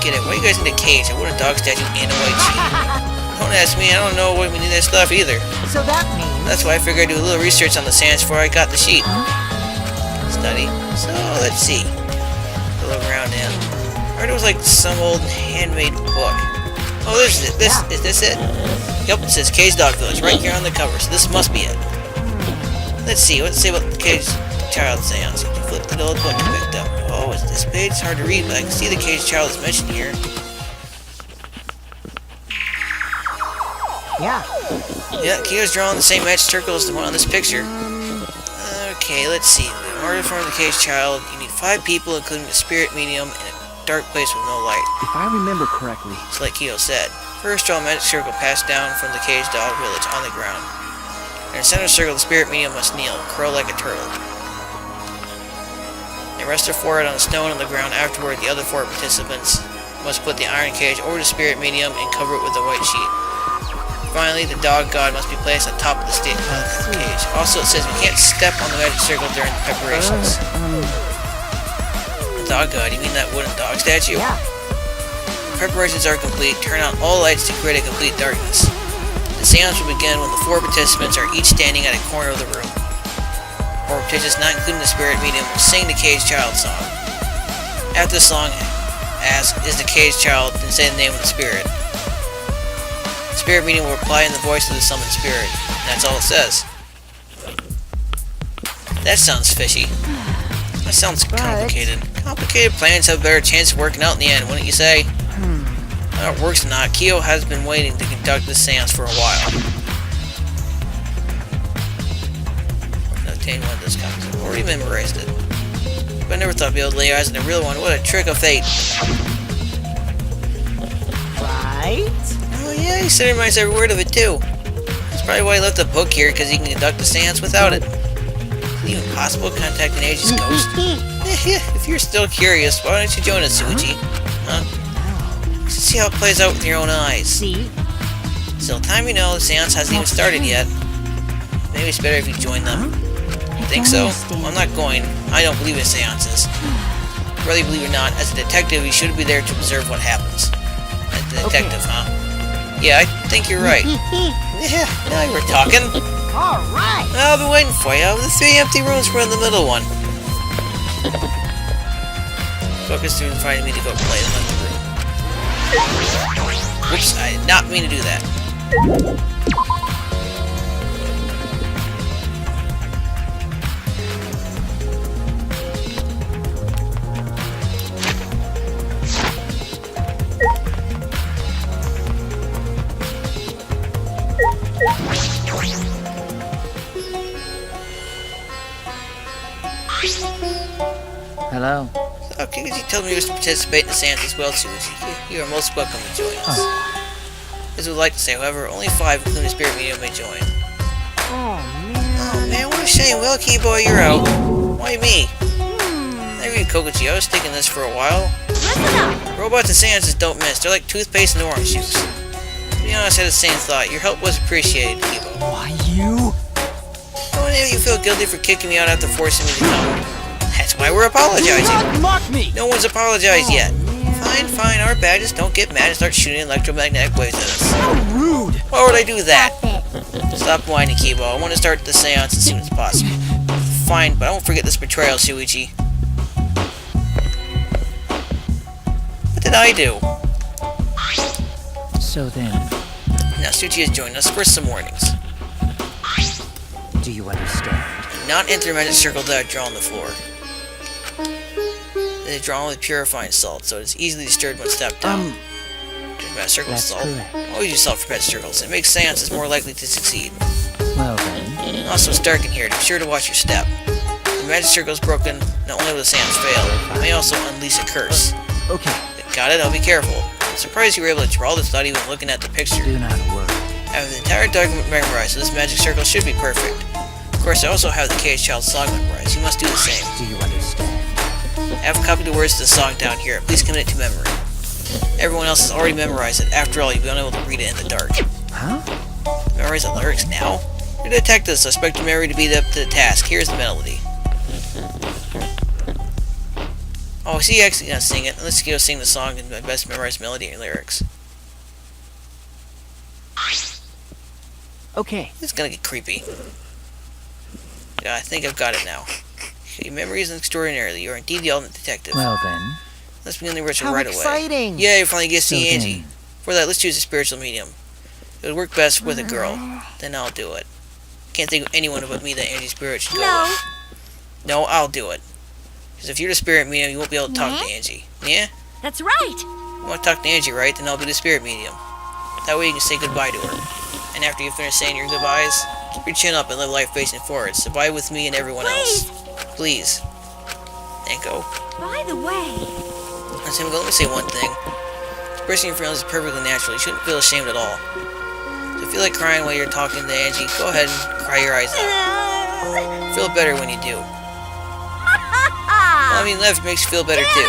Get it? Why you guys need a cage, a wooden dog statue, and a white sheet? Don't ask me, I don't know what we need that stuff either. So that means... That's why I figured I'd do a little research on the seance before I got the sheet. Study. So, let's see. A look around now. I heard it was like some old handmade book. Oh, this is it. Is this it? Yep, it says Cage Dog Village right here on the cover, so this must be it. Let's see, what's it say about the Cage Child seance? You flip the old book you picked up. Oh, is this page? It's hard to read, but I can see the Cage Child is mentioned here. Yeah, Keio's drawing the same matched circle as the one on this picture. Okay, let's see. In order to form the Cage Child, you need 5 people, including the spirit medium, in a dark place with no light. If I remember correctly... It's like Keio said. First, draw a magic circle passed down from the Cage Dog Village on the ground. In the center circle, the spirit medium must kneel, curl like a turtle. They rest their forehead on a stone on the ground. Afterward, the other 4 participants must put the iron cage over the spirit medium and cover it with a white sheet. Finally, the dog god must be placed on top of the cage. Also, it says we can't step on the magic circle during the preparations. The dog god, you mean that wooden dog statue? Yeah. Preparations are complete. Turn on all lights to create a complete darkness. The seance will begin when the 4 participants are each standing at a corner of the room. 4 participants, not including the spirit medium, will sing the Cage Child song. After the song, ask, "Is the Cage Child?" then say the name of the spirit. The spirit medium will reply in the voice of the summoned spirit. And that's all it says. That sounds fishy. That sounds complicated. Complicated plans have a better chance of working out in the end, wouldn't you say? Whether it works or not, Keio has been waiting to conduct this seance for a while. Obtain one of those copies. I've already memorized it. But I never thought I'd be able to lay eyes on the real one. What a trick of fate. Right? Oh yeah, he said he reminds every word of it too. That's probably why he left the book here, because he can conduct the seance without it. Is it even possible to contact an age's ghost? If you're still curious, why don't you join us, Suji? Huh? See how it plays out with your own eyes. See? Still, time you know, the seance hasn't even started yet. Maybe it's better if you join them. Think so? Well, I'm not going. I don't believe in seances. Whether you believe it or not, as a detective, you should be there to observe what happens. As a detective, huh? Yeah, I think you're right. Yeah, now we're talking. Alright! I've been waiting for you. The 3 empty rooms were in the middle one. Focus through inviting me to go play in the room. Whoops, I did not mean to do that. Hello. Okay, because you told me you wish to participate in the seance as well, Suji. You are most welcome to join us. As we would like to say, however, only 5, including the spirit medium, may join. Oh man, what a shame. Well, Keyboy, you're out. Why me? I read Kokuchi. I was thinking this for a while. Listen up! Robots and seances don't miss. They're like toothpaste and orange juice. To be honest, I had the same thought. Your help was appreciated, Kibo. Why, you? Don't any of you feel guilty for kicking me out after forcing me to come? That's why we're apologizing. Mock me! No one's apologized yet. Fine, our badges don't get mad and start shooting electromagnetic waves at us. So rude! Why would I do that? Stop it. Stop whining, Kibo. I want to start the seance as soon as possible. Fine, but don't forget this betrayal, Shuichi. What did I do? So then... Now, Suchi has joined us for some warnings. Do you understand? Do not enter the magic circle that I draw on the floor. It is drawn with purifying salt, so it is easily disturbed when stepped down. Magic circle that's salt. correct. Always use salt for magic circles. It makes seances more likely to succeed. Well then, Also, it's dark in here. Be sure to watch your step. If the magic circle is broken, not only will the seance fail, it may also unleash a curse. okay, Got it? I'll be careful. I'm surprised you were able to draw this without even looking at the picture. do not worry. I have the entire document memorized, so this magic circle should be perfect. Of course, I also have the Cage Child song memorized. You must do the same. Do you understand? I have copied the words to the song down here. Please commit it to memory. Everyone else has already memorized it. After all, you've been able to read it in the dark. Huh? Memorize the lyrics now? You're a detective, so I expect your memory to be up to the task. Here's the melody. Oh, is he actually gonna sing it? Let's go sing the song in my best memorized melody and lyrics. Okay. It's gonna get creepy. Yeah, I think I've got it now. Your memory is extraordinary. You are indeed the ultimate detective. Well then, Let's begin the ritual How right exciting! away. Yeah, you finally get to so see Angie. then, For that, let's choose a spiritual medium. It would work best with a girl. Then I'll do it. Can't think of anyone but me that Angie's spirit should go No. with. No, I'll do it. Because if you're the spirit medium, you won't be able to talk to Angie. Yeah? That's right. You want to talk to Angie, right? Then I'll be the spirit medium. That way you can say goodbye to her. And after you finish saying your goodbyes, keep your chin up and live life facing forward. Survive with me and everyone else. Please. Danko. By the way, Let's let me say one thing. Expressing your feelings is perfectly natural. You shouldn't feel ashamed at all. So if you feel like crying while you're talking to Angie, go ahead and cry your eyes out. Feel better when you do. Well, I mean, left makes you feel better too.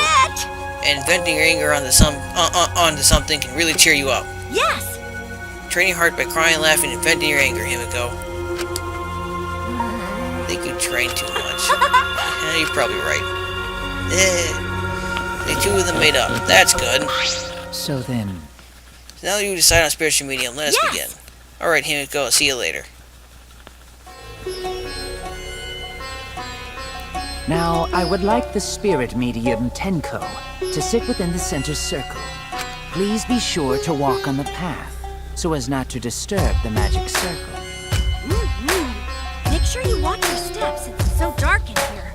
And venting your anger onto something can really cheer you up. yes. Train your heart by crying, laughing, and venting your anger, Himiko. I think you train too much. Yeah, you're probably right. The two of them made up. That's good. so then, So now that you decide on spiritual medium, let us Yes. begin. Alright, Himiko, I'll see you later. now I would like the spirit medium Tenko to sit within the center circle. Please be sure to walk on the path, so as not to disturb the magic circle. Make sure you watch your steps. It's so dark in here.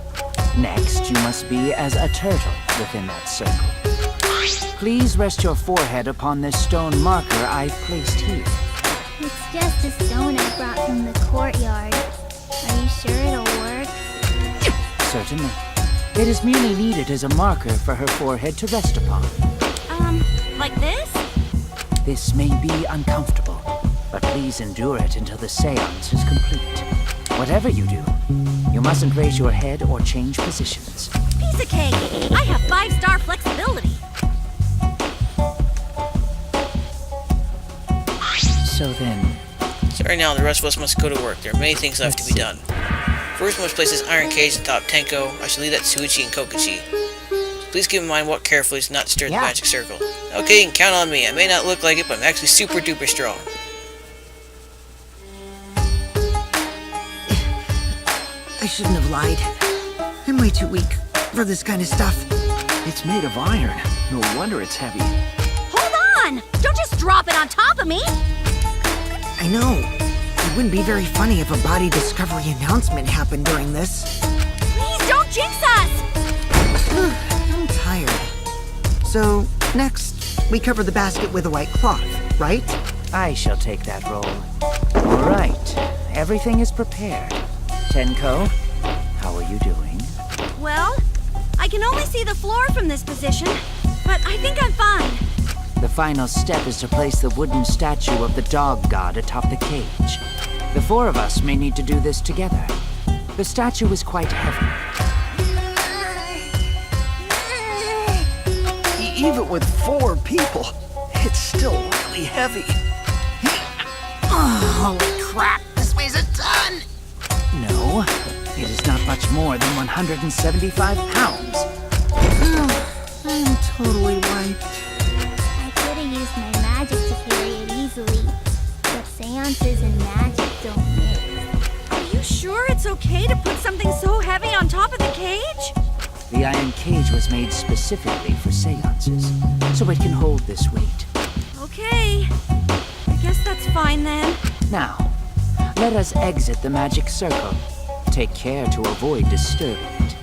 Next, you must be as a turtle within that circle. Please rest your forehead upon this stone marker I've placed here. It's just a stone I brought from the courtyard. Are you sure it'll work? Certainly. It is merely needed as a marker for her forehead to rest upon. Like this? This may be uncomfortable, but please endure it until the seance is complete. Whatever you do, you mustn't raise your head or change positions. Piece of cake. I have 5-star flexibility. So then, Sorry now, the rest of us must go to work. There are many things left to be done. First, we must place this iron cage atop Tenko. I shall leave that to Suichi and Kokichi. Please keep in mind what carefully to not disturb the Yeah. magic circle. Okay, you can count on me. I may not look like it, but I'm actually super duper strong. I shouldn't have lied. I'm way too weak for this kind of stuff. it's made of iron. No wonder it's heavy. Hold on! Don't just drop it on top of me! I know. It wouldn't be very funny if a body discovery announcement happened during this. Please don't jinx us! I'm tired. So, next, we cover the basket with a white cloth, right? I shall take that role. All right, everything is prepared. Tenko, how are you doing? Well, I can only see the floor from this position, but I think I'm fine. The final step is to place the wooden statue of the dog god atop the cage. The four of us may need to do this together. The statue is quite heavy. Even with 4 people, it's still really heavy. Holy crap, this weighs a ton! No, it is not much more than 175 pounds. I'm totally wiped. I could have used my magic to carry it easily, but seances and magic don't mix. Are you sure it's okay to put something so heavy on top of the cage? The iron cage was made specifically for seances, so it can hold this weight. Okay. I guess that's fine then. Now, Let us exit the magic circle. Take care to avoid disturbing it.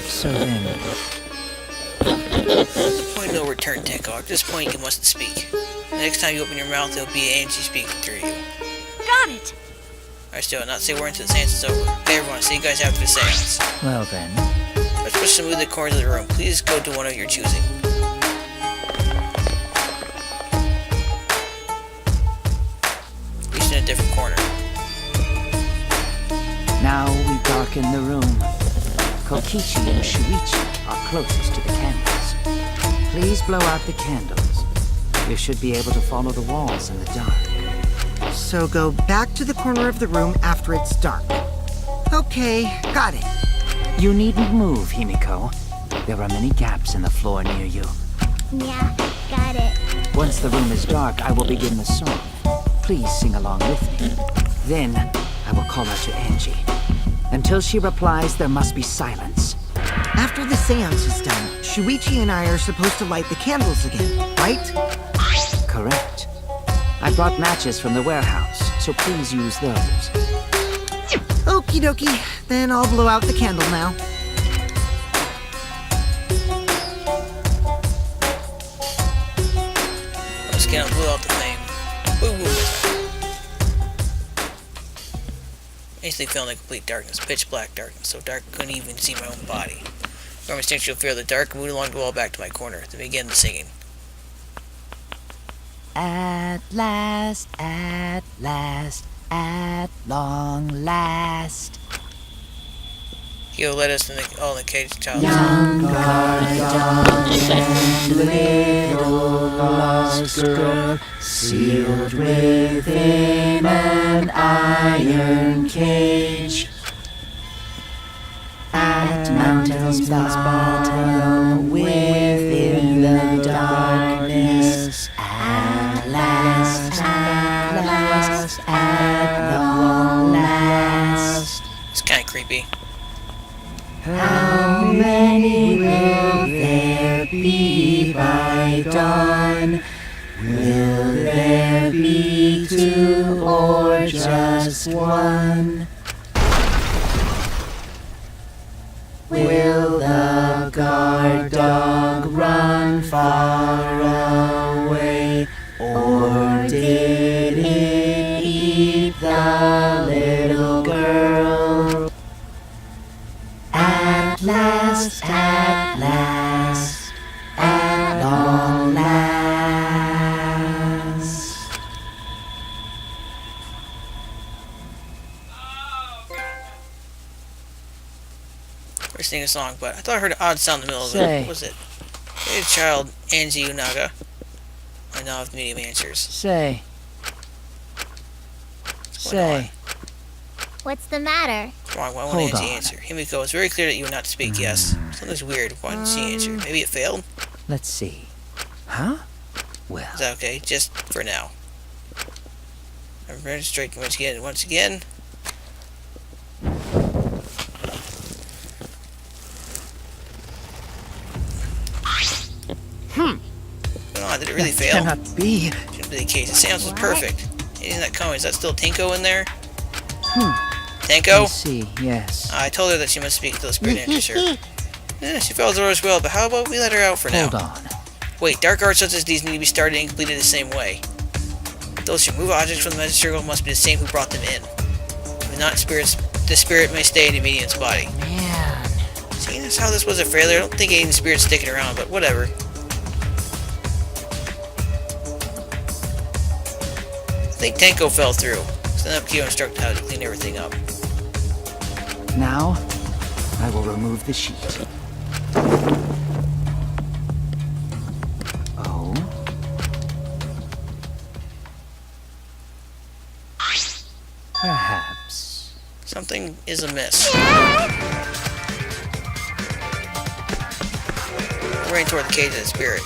So then... The point of no return, Tenko. At this point, you mustn't speak. The next time you open your mouth, it'll be Angie speaking through you. Got it. Alright, still, not say we're into the seance is over. Hey everyone, see you guys after the seance. Well then... Let's push some of the corners of the room. Please go to one of your choosing. Each in a different corner. Now we darken the room. Kokichi and Shuichi are closest to the candles. Please blow out the candles. You should be able to follow the walls in the dark. So go back to the corner of the room after it's dark. Okay, got it. You needn't move, Himiko. There are many gaps in the floor near you. Yeah, got it. Once the room is dark, I will begin the song. Please sing along with me. Then, I will call out to Angie. Until she replies, there must be silence. After the seance is done, Shuichi and I are supposed to light the candles again, right? Correct. I brought matches from the warehouse, so please use those. Okie dokie, then I'll blow out the candle now. Let's get out, blow out the flame. Boom, boom. Instantly fell in complete darkness, pitch black darkness, so dark I couldn't even see my own body. From instinctual fear of the dark, I moved along the wall back to my corner to begin the singing. At last, at long last. He'll let us in the caged child. Young guard dog and little lost girl, sealed within an iron cage. At mountain's bottom, within the darkness, at last, at long last. It's kind of creepy. How many will there be by dawn? Will there be two or just one? Will the guard dog run far away? Or did it eat the little girl? At last, at long last. We're singing a song, but I thought I heard an odd sound in the middle of Say. it. What was it? Hey, child, Angie Unaga. I now have medium answers. Say. What's going on? What's the matter? Wrong, why won't Hold Angie on. answer? Himiko, it's very clear that you are not to speak, yes. Something's weird. Why didn't she answer? Maybe it failed? Let's see. Huh? Well, Is that okay? Just for now. I'm registering once again. Come on, did it really that fail? cannot be. Shouldn't be the case. The sounds was What? perfect. Isn't that coming? Is that still Tenko in there? I Tenko? see, yes. I told her that she must speak until the spirit enters her. She follows orders well, but how about we let her out for now? Hold on. Wait, dark arts such as these need to be started and completed the same way. Those who remove objects from the magic circle must be the same who brought them in. If not spirits, the spirit may stay in the medium's body. Man. See, that's how this was a failure. I don't think any spirit's sticking around, but whatever. I think Tenko fell through. Send up Kyo instruct how to clean everything up. Now, I will remove the sheet. Oh? Perhaps. Something is amiss. We're running toward the cage of the spirit.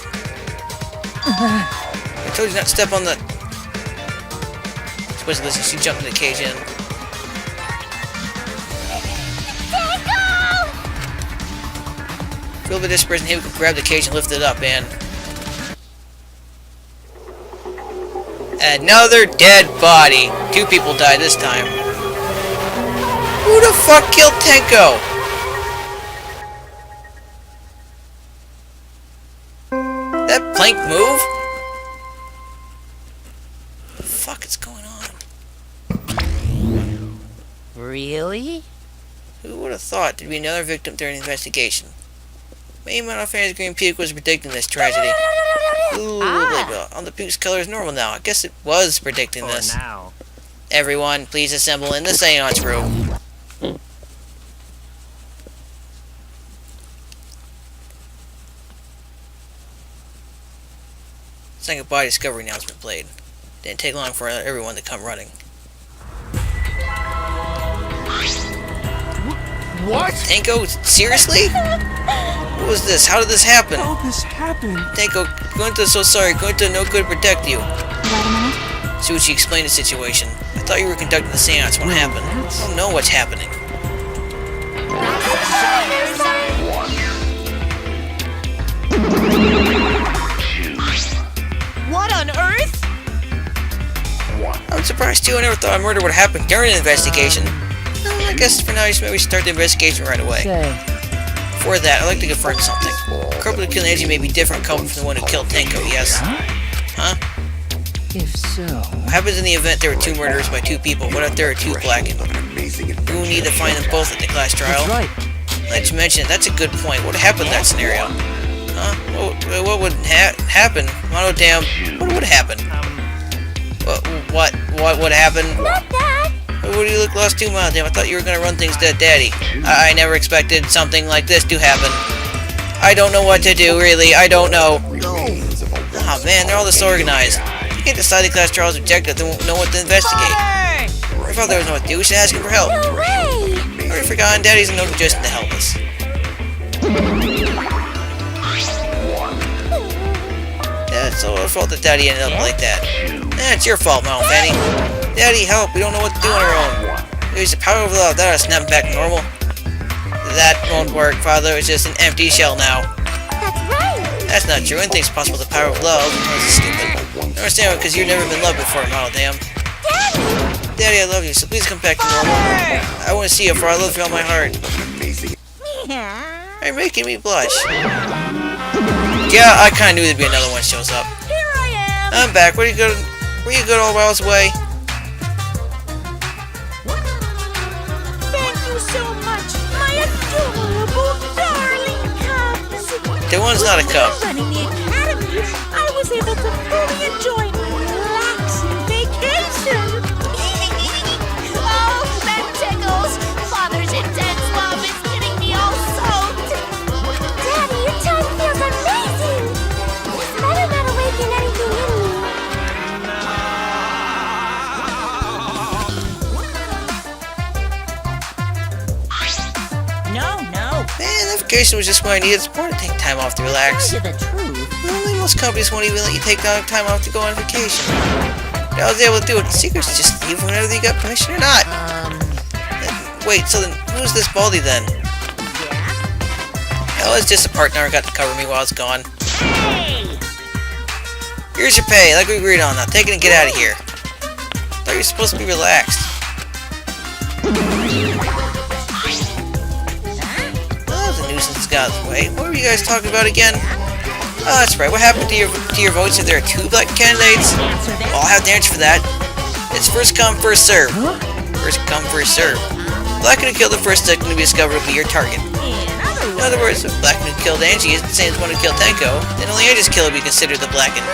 I told you not to step on the... Supposedly, listen, she jumped in the cage in. Feel the dispersion, he could grab the cage and lift it up, and... Another dead body. 2 people died this time. Who the fuck killed Tenko? That plank move? What the fuck is going on? Really? Who would have thought there'd be another victim during the investigation? Maybe my fans Green Puke was predicting this tragedy. Ooh, on the Puke's color is normal now. I guess it was predicting this. Now. Everyone, please assemble in the seance room. It's like a body discovery announcement played. Didn't take long for everyone to come running. What? Tenko, seriously? What was this? How did this happen? How this happened? Tenko, Gunta is so sorry. Gunta no good to protect you. Wait a minute. Suchi explained the situation. I thought you were conducting the seance. What happened? I don't know what's happening. What on earth? I'm surprised too. I never thought a murder would happen during an investigation. I guess for now you should maybe start the investigation right away. Before that, I'd like to confirm something. The culprit who killed Angie may be different culprit from the one who killed Tenko, yes? Huh? If so... What happens in the event there were 2 murders by 2 people? What if there are 2 blackened? We will need to find them both at the class trial. That's right. Let's mention it. That's a good point. What happened in that scenario? Huh? What would happen? Mono damn. What would happen? What would happen? Not that. What do you look lost too, Mono damn? I thought you were gonna run things to Daddy. I never expected something like this to happen. I don't know what to do, really. I don't know. Oh man, they're all disorganized. You can't decide the class trial's objective. They won't know what to investigate. My father doesn't know what to do. We should ask him for help. No way. I already forgotten. Daddy's no suggestion to help us. Yeah, it's all our fault that Daddy ended up like that. It's your fault, Mount Fanny. Daddy, help! We don't know what to do on our own. Use the power of love. That'll snap back normal. That won't work, Father. It's just an empty shell now. That's right. That's not true. Anything's possible with the power of love. That's stupid. I understand because you've never been loved before, Mount Damn. Daddy, I love you, so please come back to normal. I want to see you, for I love you all my heart. You're making me blush. Yeah, I kind of knew there'd be another one shows up. Here I am. I'm back. Where you go all miles away? Thank you so much, my adorable darling cubs. That one's not a cub. While running the academy, I was able to fully enjoy my relaxing vacation. Oh, that tickles. Father's intense love is getting me all soaked. Daddy, your tongue feels amazing. This better not awaken anything in me. No. Man, that vacation was just what I needed. It's important to take time off to relax. Tell you the truth. Well, most companies won't even let you take time off to go on vacation. But I was able to do it. The secret's just leave whenever you got permission or not. Wait, so then who's this Baldy then? Oh, it's just a partner who got to cover me while I was gone. Here's your pay, like we agreed on. Now take it and get out of here. Thought you were supposed to be relaxed. Oh, the nuisance got its way. What were you guys talking about again? Oh, that's right. What happened to your votes if there are 2 black candidates? Well, I'll have to answer for that. It's first come, first serve. First come, first serve. Black who killed the first victim to be discovered will be your target. In other words, if Black who killed Angie is the same as one who killed Tenko, then only Angie's killer will be considered the blackened.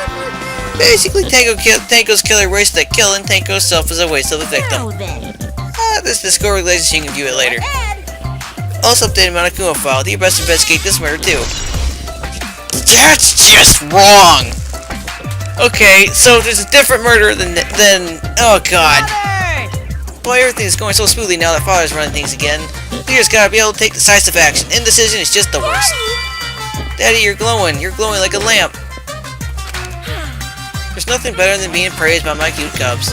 Basically, Tenko's killer wasted that kill, and Tenko's self is a waste of the victim. This Discord relationship, you can view it later. Also updated Monokuma file. Do your best to investigate this murder too. That's just wrong! Okay, so there's a different murder than oh god. Boy, everything's going so smoothly now that Father's running things again. Leader's gotta be able to take decisive action. Indecision is just the worst. Daddy, you're glowing. You're glowing like a lamp. There's nothing better than being praised by my cute cubs.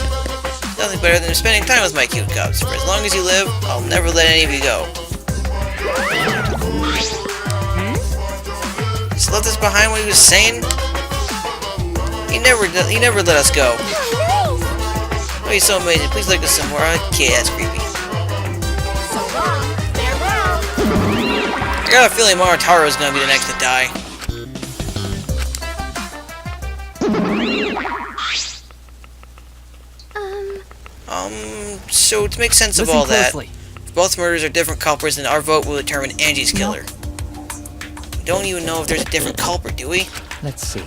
Nothing better than spending time with my cute cubs. For as long as you live, I'll never let any of you go. Just left us behind what he was saying? He never let us go. be so amazing. Please look at some more. Okay, that's creepy. So long, farewell. I got a feeling Maritaro is gonna be the next to die. So to make sense of all that, if both murders are different culprits, then our vote will determine Angie's killer. We don't even know if there's a different culprit, do we? Let's see.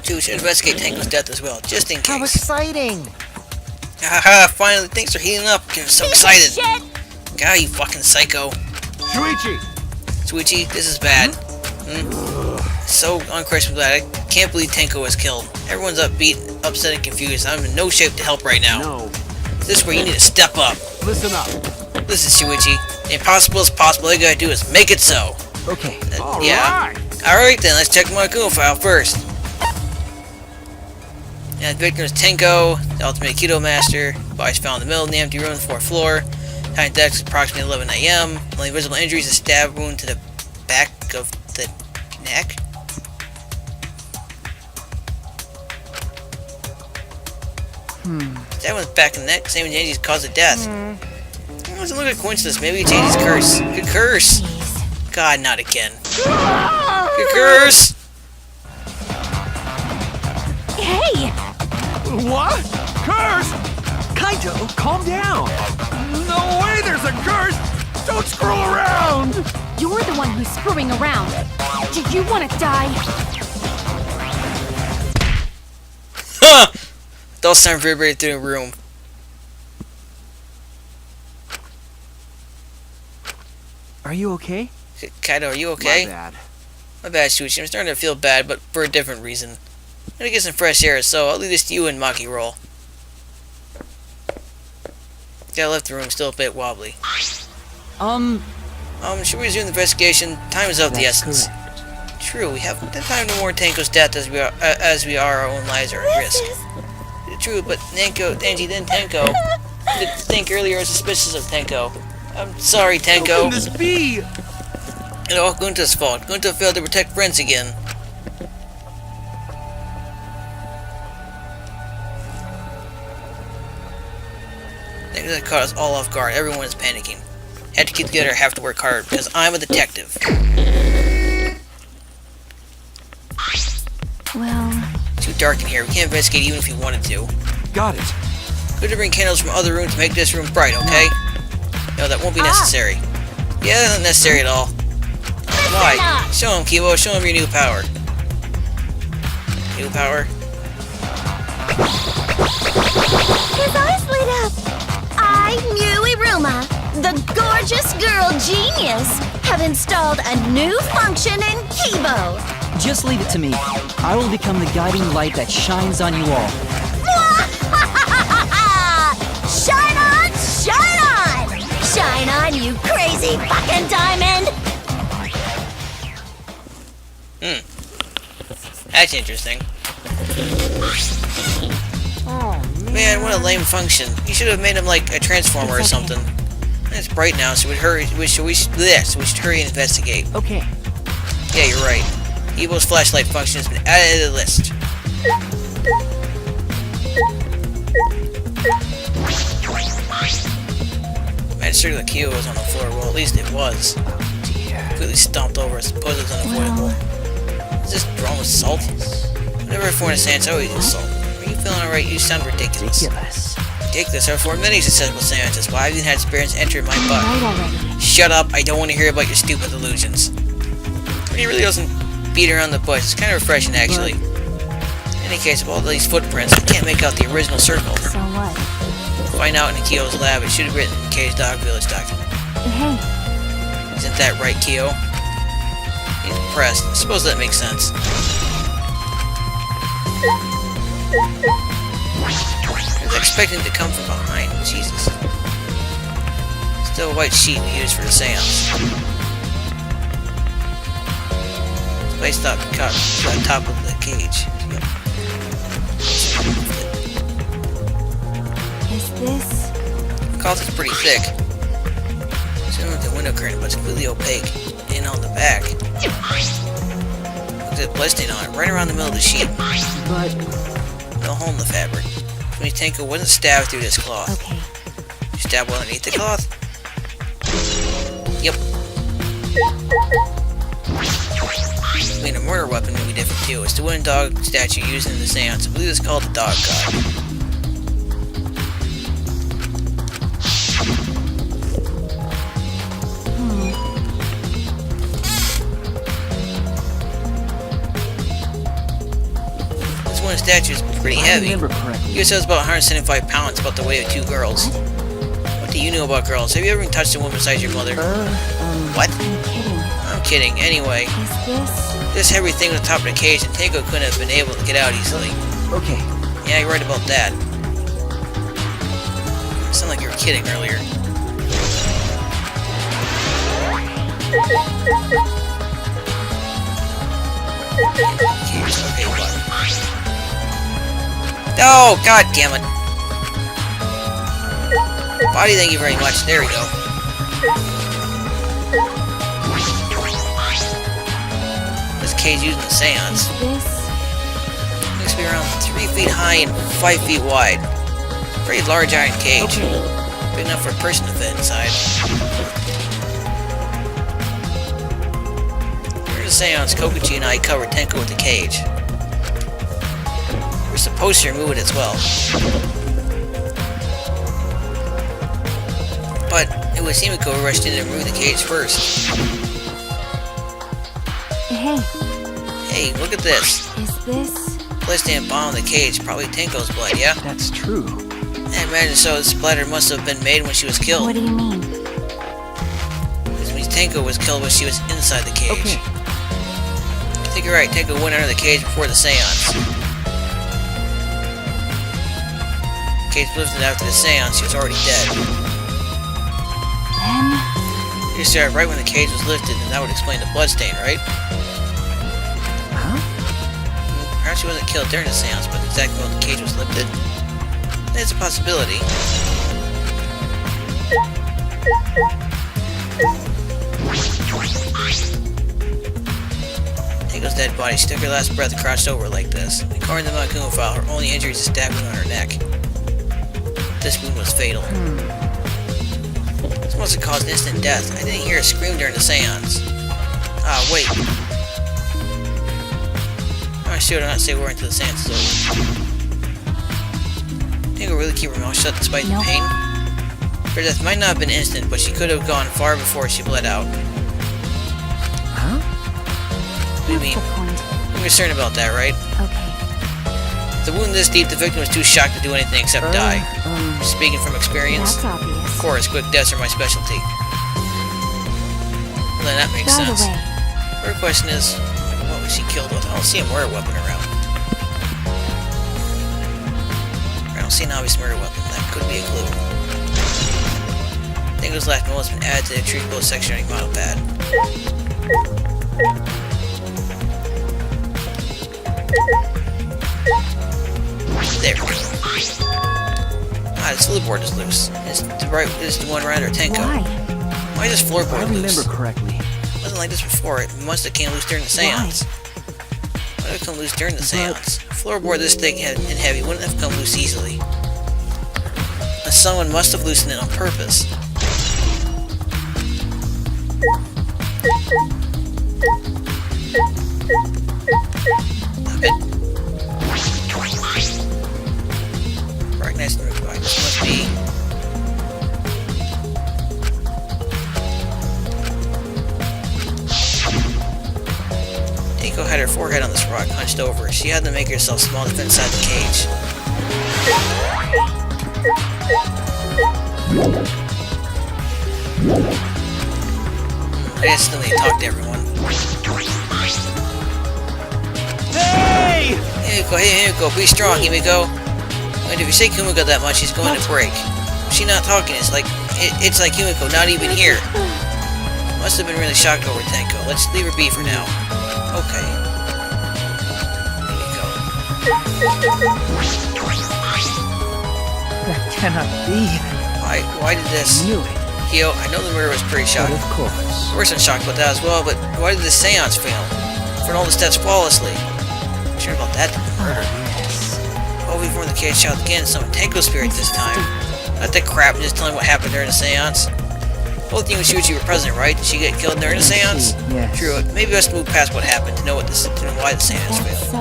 Two, we should investigate Tango's death as well, just in How case. exciting! Haha, finally things are heating up. I'm so excited. Shit. God, you fucking psycho. Shuichi! Shuichi, this is bad. So unchristian glad. I can't believe Tenko was killed. Everyone's upbeat, upset, and confused. I'm in no shape to help right now. No. This is where you need to step up. Listen up. Listen, Shuichi. The impossible is possible. All you gotta do is make it so. Okay. Yeah. Alright then, let's check my Goon file first. Yeah, the victim is Tenko, the ultimate Aikido master. Body's found in the middle of the empty room on the 4th floor. Time of death is approximately 11 a.m. Only visible injuries is a stab wound to the back of the neck. Stab wound back in the neck, same as Angie's cause of death. It doesn't look like a coincidence. Maybe it's Angie's curse. Good curse. God, not again. Good curse. Hey, What? Curse? Kaito, calm down. No way there's a curse. Don't screw around. you're the one who's screwing around. Do you want to die? Huh! Those sound vibrated through the room. Are you okay? Kaido, are you okay? My bad. My bad, Shuichi. I'm starting to feel bad, but for a different reason. I'm gonna get some fresh air, so I'll leave this to you and Maki roll. Yeah, I left the room still a bit wobbly. Should we resume the investigation? Time is of the essence. Correct. True, we have the time to mourn Tenko's death as we are our own lives are at risk. True, but Angie, then Tenko. Did think earlier I was suspicious of Tenko. I'm sorry, How Tenko. can this be? It's all Gunta's fault. Gunta failed to protect friends again. That caught us all off guard. Everyone is panicking. Had to keep together, have to work hard, because I'm a detective. Well, It's too dark in here. We can't investigate even if we wanted to. Got it. Good to bring candles from other rooms to make this room bright, okay? No, that won't be necessary. Yeah, that's not necessary at all. Why? Show him, Kibo. Show him your new power. New power? His eyes lit up. I, Muiruma, the gorgeous girl genius, have installed a new function in Kibo. Just leave it to me. I will become the guiding light that shines on you all. Shine on, shine on! Shine on, you crazy fucking diamond! That's interesting. Man, what a lame function. You should have made him like a transformer or something. It's bright now, so we should hurry and investigate. Okay. Yeah, you're right. Evil's flashlight function has been added to the list. Man, certainly the key was on the floor. Well, at least it was. Completely stomped over. I suppose it was unavoidable. Is this wrong with salt? Whenever I find a sandwich, I always use salt. Are you feeling alright? You sound ridiculous. Ridiculous. I've formed many successful sandwiches. Why I've even had experience entering my butt. right already. Shut up. I don't want to hear about your stupid illusions. He really doesn't beat around the bush. It's kind of refreshing, actually. In any case, of all these footprints, I can't make out the original circle. So what? Find out in Kyo's lab. It should have written K's Dog Village document. Hey, Isn't that right, Kyo? He's impressed. I suppose that makes sense. I was expecting it to come from behind. Jesus. Still a white sheet we use for the seance. Placed up on top of the cage. Yep. is this? The cloth is pretty thick. Similar to the window curtain, but it's completely opaque. And on the back, look at the blood stain on it, right around the middle of the sheet. But a hole in the fabric. When Tenko wasn't stabbed through this cloth. Okay. You stab well underneath the cloth? Yep. I mean, a murder weapon would be different too. It's the wooden dog statue used in the seance. I believe it's called the Dog God. This wooden statue is pretty heavy. Remember correctly. You said it's about 175 pounds, about the weight of 2 girls. What do you know about girls? Have you ever touched a woman besides your mother? What? I'm kidding. I'm kidding. Anyway, Is this? this heavy thing on the top of the cage, and Tenko couldn't have been able to get out easily. Okay. Yeah, you're right about that. You sound like you were kidding earlier. Okay, what? Oh, god damn it. Body, thank you very much. There we go. This cage using the seance. This? Looks to be around 3 feet high and 5 feet wide. Pretty large iron cage. Big enough for a person to fit inside. During the seance, Kokuchi and I covered Tenko with the cage. We're supposed to remove it as well. But it was Himiko who rushed in to remove the cage first. Hey, Hey, look at this. is this? Placed in the bottom of the cage, probably Tenko's blood, yeah? That's true. I imagine so. The splatter must have been made when she was killed. What do you mean? This means Tenko was killed when she was inside the cage. Okay. I think you're right. Tenko went under the cage before the seance. The cage was lifted after the seance. She was already dead. Then? You started right when the cage was lifted, and that would explain the bloodstain, right? Huh? Perhaps she wasn't killed during the seance, but exactly when the cage was lifted. It's a possibility. Tenko's dead body. She took her last breath and crouched over like this. According to the Monokuma file, her only injury is a stab wound on her neck. This wound was fatal. This must have caused instant death. I didn't hear a scream during the seance. Ah, wait. I should not say we're into the seance is over. Tenko really keep her mouth shut despite the pain? Her death might not have been instant, but she could have gone far before she bled out. Huh? What do you mean? What's the point? You're concerned about that, right? Okay. The wound this deep, the victim was too shocked to do anything except die. Speaking from experience, That's obvious. of course, quick deaths are my specialty. Well, then that makes By the sense. way, Her question is, what was she killed with? I don't see a murder weapon around. I don't see an obvious murder weapon. That could be a clue. Tenko's last note has been added to the treatable section on your model pad. There we go. Ah, the floorboard is loose. Is the one around her Tenko. why? Why is this If I floorboard remember loose? correctly. It wasn't like this before. It must have came loose during the seance. Why did it come loose during the seance? A floorboard this thick and heavy wouldn't have come loose easily. Someone must have loosened it on purpose. Recognize the root body. This must be. Tenko had her forehead on this rock, hunched over. She had to make herself small to fit inside the cage. I just still need to talk to everyone. Hey! Himiko, be strong, Himiko. And if you say Kumiko that much, she's going to break. She's not talking, it's like Himiko not even here. Must have been really shocked over Tenko. Let's leave her be for now. Okay. Himiko. That cannot be. Why did this? Knew it. Kyo, I know the murder was pretty But shocking. of course. We're shocked about that as well, but why did the seance fail? For all the steps flawlessly. I'm sure about that than the murder. Yes. Oh, we formed the cage child again. Summon Tenko spirit this time. Not that crap. I'm just telling what happened during the seance. Both you and Shuichi were present, right? Did she get killed during the seance? Yes. True. Maybe best move past what happened to know what this, to know why the seance failed. So,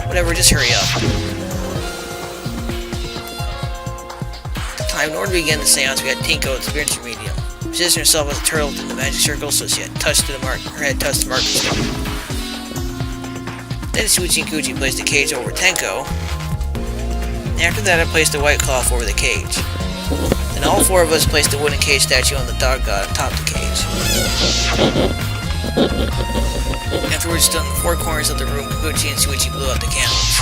Whatever. Just hurry up. At the time, in order to begin the seance, we had Tenko, the spiritual medium. Positioned herself as a turtle within the magic circle, so she had touched to the mark. Her head touched the marker stone. Then Shuichi and Kuchi placed the cage over Tenko. And after that, I placed a white cloth over the cage. Then all four of us placed a wooden cage statue on the dog god atop the cage. Afterwards, stood in the four corners of the room, Kuchi and Shuichi blew out the candles.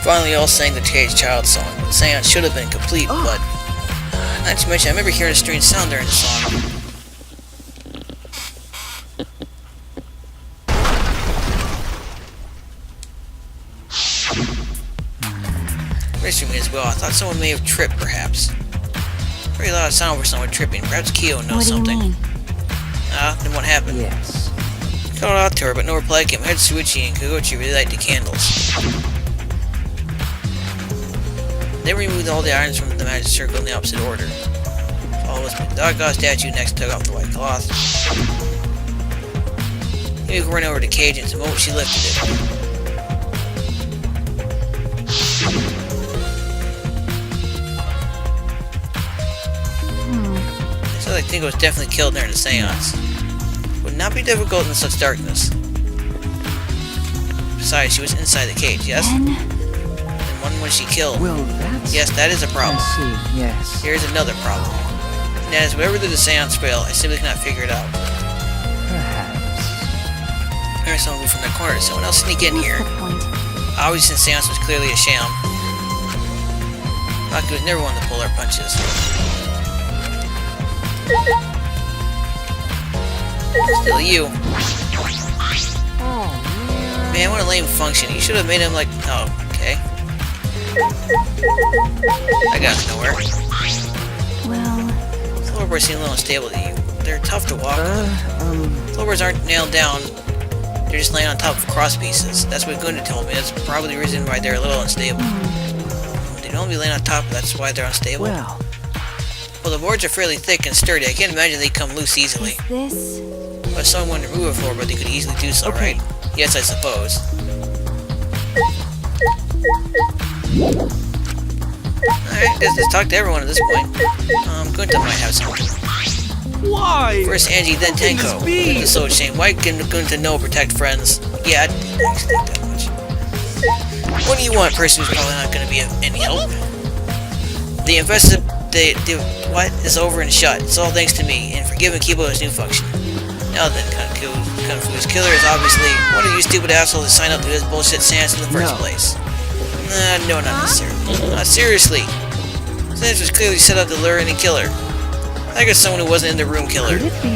Finally, all sang the cage child song. The seance should have been complete, but not to mention, I remember hearing a strange sound during the song. Mystery me as well. I thought someone may have tripped, perhaps. Very loud sound for someone tripping. Perhaps Kyo knows what do you something. mean? Then what happened? Yes. Called out to her, but no reply came. I heard Shuichi and Koguchi really liked the candles. They removed all the items from the magic circle in the opposite order. All was the dog god statue next took off the white cloth. He ran over to the cage, and the moment she lifted it. It sounds like Tenko was definitely killed during the seance. Would not be difficult in such darkness. Besides, she was inside the cage, yes? Ben? And when was she killed? Well, that's... Yes, that is a problem. I see, yes. Here's another problem. And that is, whatever did the seance fail, I simply cannot figure it out. Perhaps. There's someone from the corner. Did someone else sneak in What's here? the point? Obviously, the seance was clearly a sham. Maki was never one to pull our punches. Still you. Man, what a lame function. You should have made him like... Oh, okay. I got nowhere. Well, Floorboards seem a little unstable to you. They're tough to walk on. Floorboards aren't nailed down. They're just laying on top of cross pieces. That's what Gunda told me. That's probably the reason why they're a little unstable. They'd only be laying on top, that's why they're unstable. Well, Well, the boards are fairly thick and sturdy. I can't imagine they'd come loose easily. is this... But if someone wanted to remove a floorboard, they could easily do so, Okay. right? Yes, I suppose. Alright, let's talk to everyone at this point. Gunta might have something. Why? First Angie, then Tenko. Gunta's so ashamed. Why can Gunta know protect friends? Yeah, I didn't actually think that much. What do you want, person who's probably not going to be of any help? The what is over and shut. It's all thanks to me, and for giving Kibo his new function. Now then, Kung Fu's killer is obviously one of you stupid assholes that signed up to this bullshit seance in the first place. No, not necessarily. Seriously. Seance was clearly set up to lure in and kill her. I guess someone who wasn't in the room killer. could it be...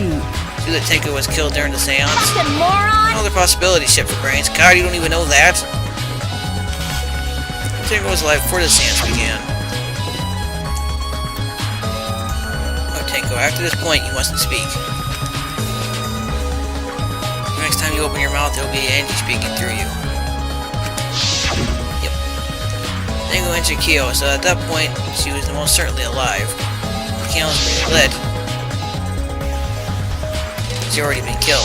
Knew that Tenko was killed during the seance. The moron! All the possibilities, shit for brains. God, you don't even know that. Tenko was alive before the seance began. Oh, Tenko, after this point, you mustn't speak. Next time you open your mouth, it'll be Angie speaking through you. Yep. Tenko entered Kyo, so at that point, she was most certainly alive. The candles were lit. She's already been killed.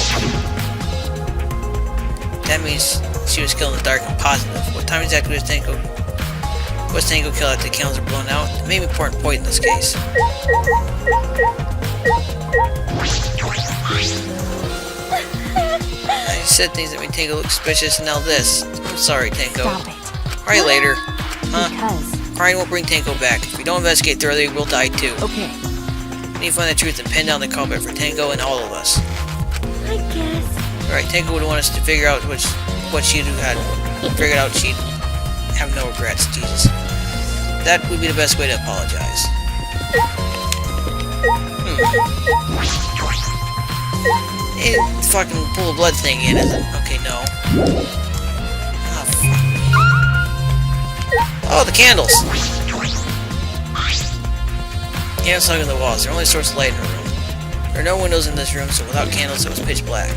That means she was killed in the dark and positive. What time exactly was Tenko killed after the candles were blown out? The main important point in this case. I said things that made Tenko look suspicious, and now this. I'm sorry, Tenko. Stop it. Cry later. Huh? Because... Crying won't bring Tenko back. If we don't investigate thoroughly, we'll die too. Okay. We need to find the truth and pin down the culprit for Tenko and all of us. I guess. Alright, Tenko would want us to figure out what she'd had figured out she'd have no regrets, Jesus. That would be the best way to apologize. Hey, fucking pull a blood thing in, is it? Okay, no. Oh, fuck. Oh, the candles! Candles hung in the walls. They're only source of light in the room. There are no windows in this room, so without candles it was pitch black.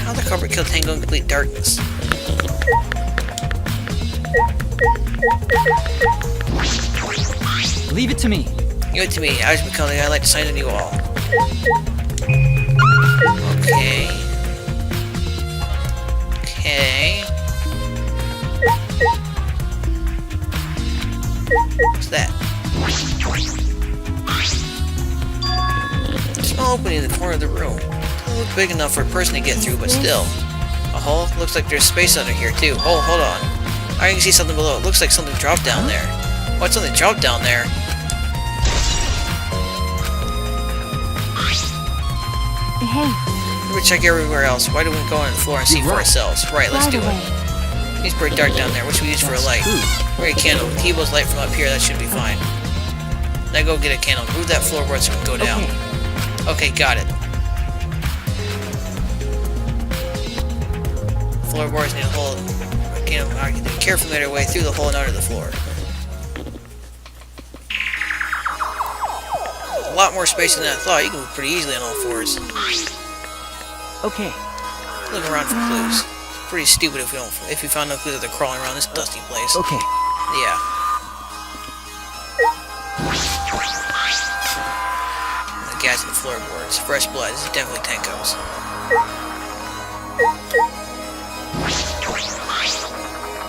How the culprit killed Tango in complete darkness? Leave it to me. Give it to me. I was becoming the guy I like to sign on you all. Okay. Okay. What's that? Small opening in the corner of the room. Doesn't look big enough for a person to get through, but still. A hole? Looks like there's space under here, too. Oh, hold on. I can see something below. It looks like something dropped down there. What's something dropped down there? Hey, We would check everywhere else. Why don't we go on the floor and see for ourselves? Right, let's by do the it. way, It's pretty dark down there. What should we use for a light? Bring a candle. With T-Bow's light from up here, that should be fine. Now go get a candle. Move that floorboard so we can go down. Okay, got it. Floorboards need a hole. Candle. I can carefully make our way through the hole and under the floor. A lot more space than I thought. You can move pretty easily on all fours. Okay. Look around for clues. It's pretty stupid if we found no clues that they're crawling around this dusty place. Okay. Yeah. The gas in the floorboards. Fresh blood. This is definitely Tenko's.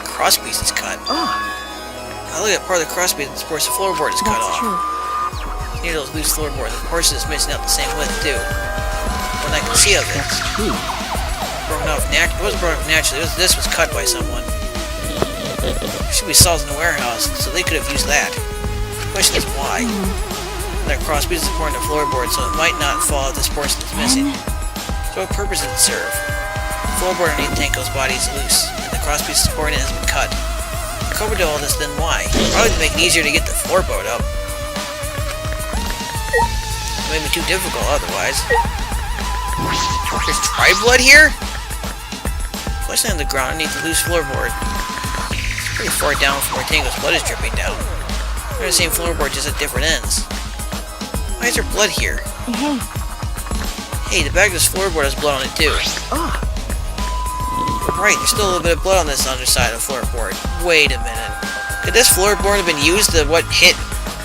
Crosspiece is cut. Now look at part of the crosspiece that supports the floorboard is cut that's off. true. Near those loose floorboards, the portion is missing out the same width too. What I can see of it. That's true. Broken off it wasn't broken off naturally. This was cut by someone. There should be saws in the warehouse, so they could have used that. The question is why. That crosspiece is supporting the floorboard, so it might not fall if this portion is missing. So what purpose does it serve? The floorboard underneath Tenko's body is loose, and the crosspiece supporting it has been cut. If Cobra did all this, then why? Probably to make it easier to get the floorboard up. It may be too difficult otherwise. There's tri-blood here? Fleshing on the ground underneath the loose floorboard. It's pretty far down from where Tango's blood is dripping down. They're the same floorboard, just at different ends. Why is there blood here? Hey, Hey, the back of this floorboard has blood on it too. Right, there's still a little bit of blood on this underside of the floorboard. Wait a minute. Could this floorboard have been used to what hit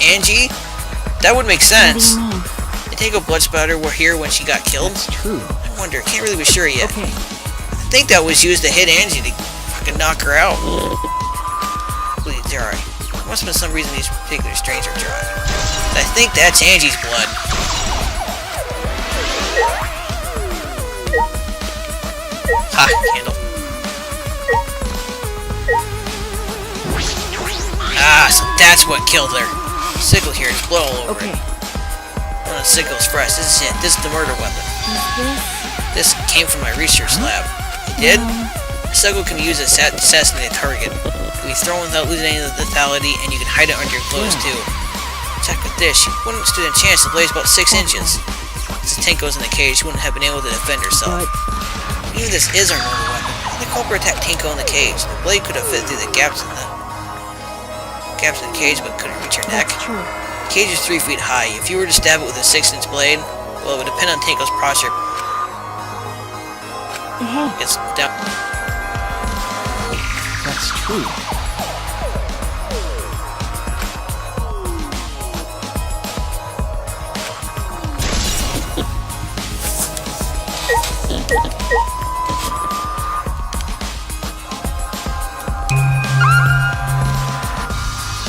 Angie? That would make what do sense. you mean? Did Tango blood spatter were here when she got killed? That's true. I wonder, can't really be sure yet. Okay. I think that was used to hit Angie to fucking knock her out. Please, dry. There must have been some reason these particular strains are dry. I think that's Angie's blood. Ha! Candle. Ah, so that's what killed her. Sickle here, there's blood all over Okay. it. One of the sickles fresh. This is it. This is the murder weapon. Is This came from my research lab. You did? A sickle can be used to assassinate a target. It can be thrown without losing any of the lethality, and you can hide it under your clothes too. Check with this. She wouldn't have stood a chance. The blade's about 6 inches. Since Tenko's in the cage, she wouldn't have been able to defend herself. Even if this is our normal weapon, how did the culprit attack Tenko in the cage? The blade could have fit through the gaps in the cage, but couldn't reach her neck. that's true. The cage is 3 feet high. If you were to stab it with a 6-inch blade, well, it would depend on Tenko's posture. Hey, It's down. That's true.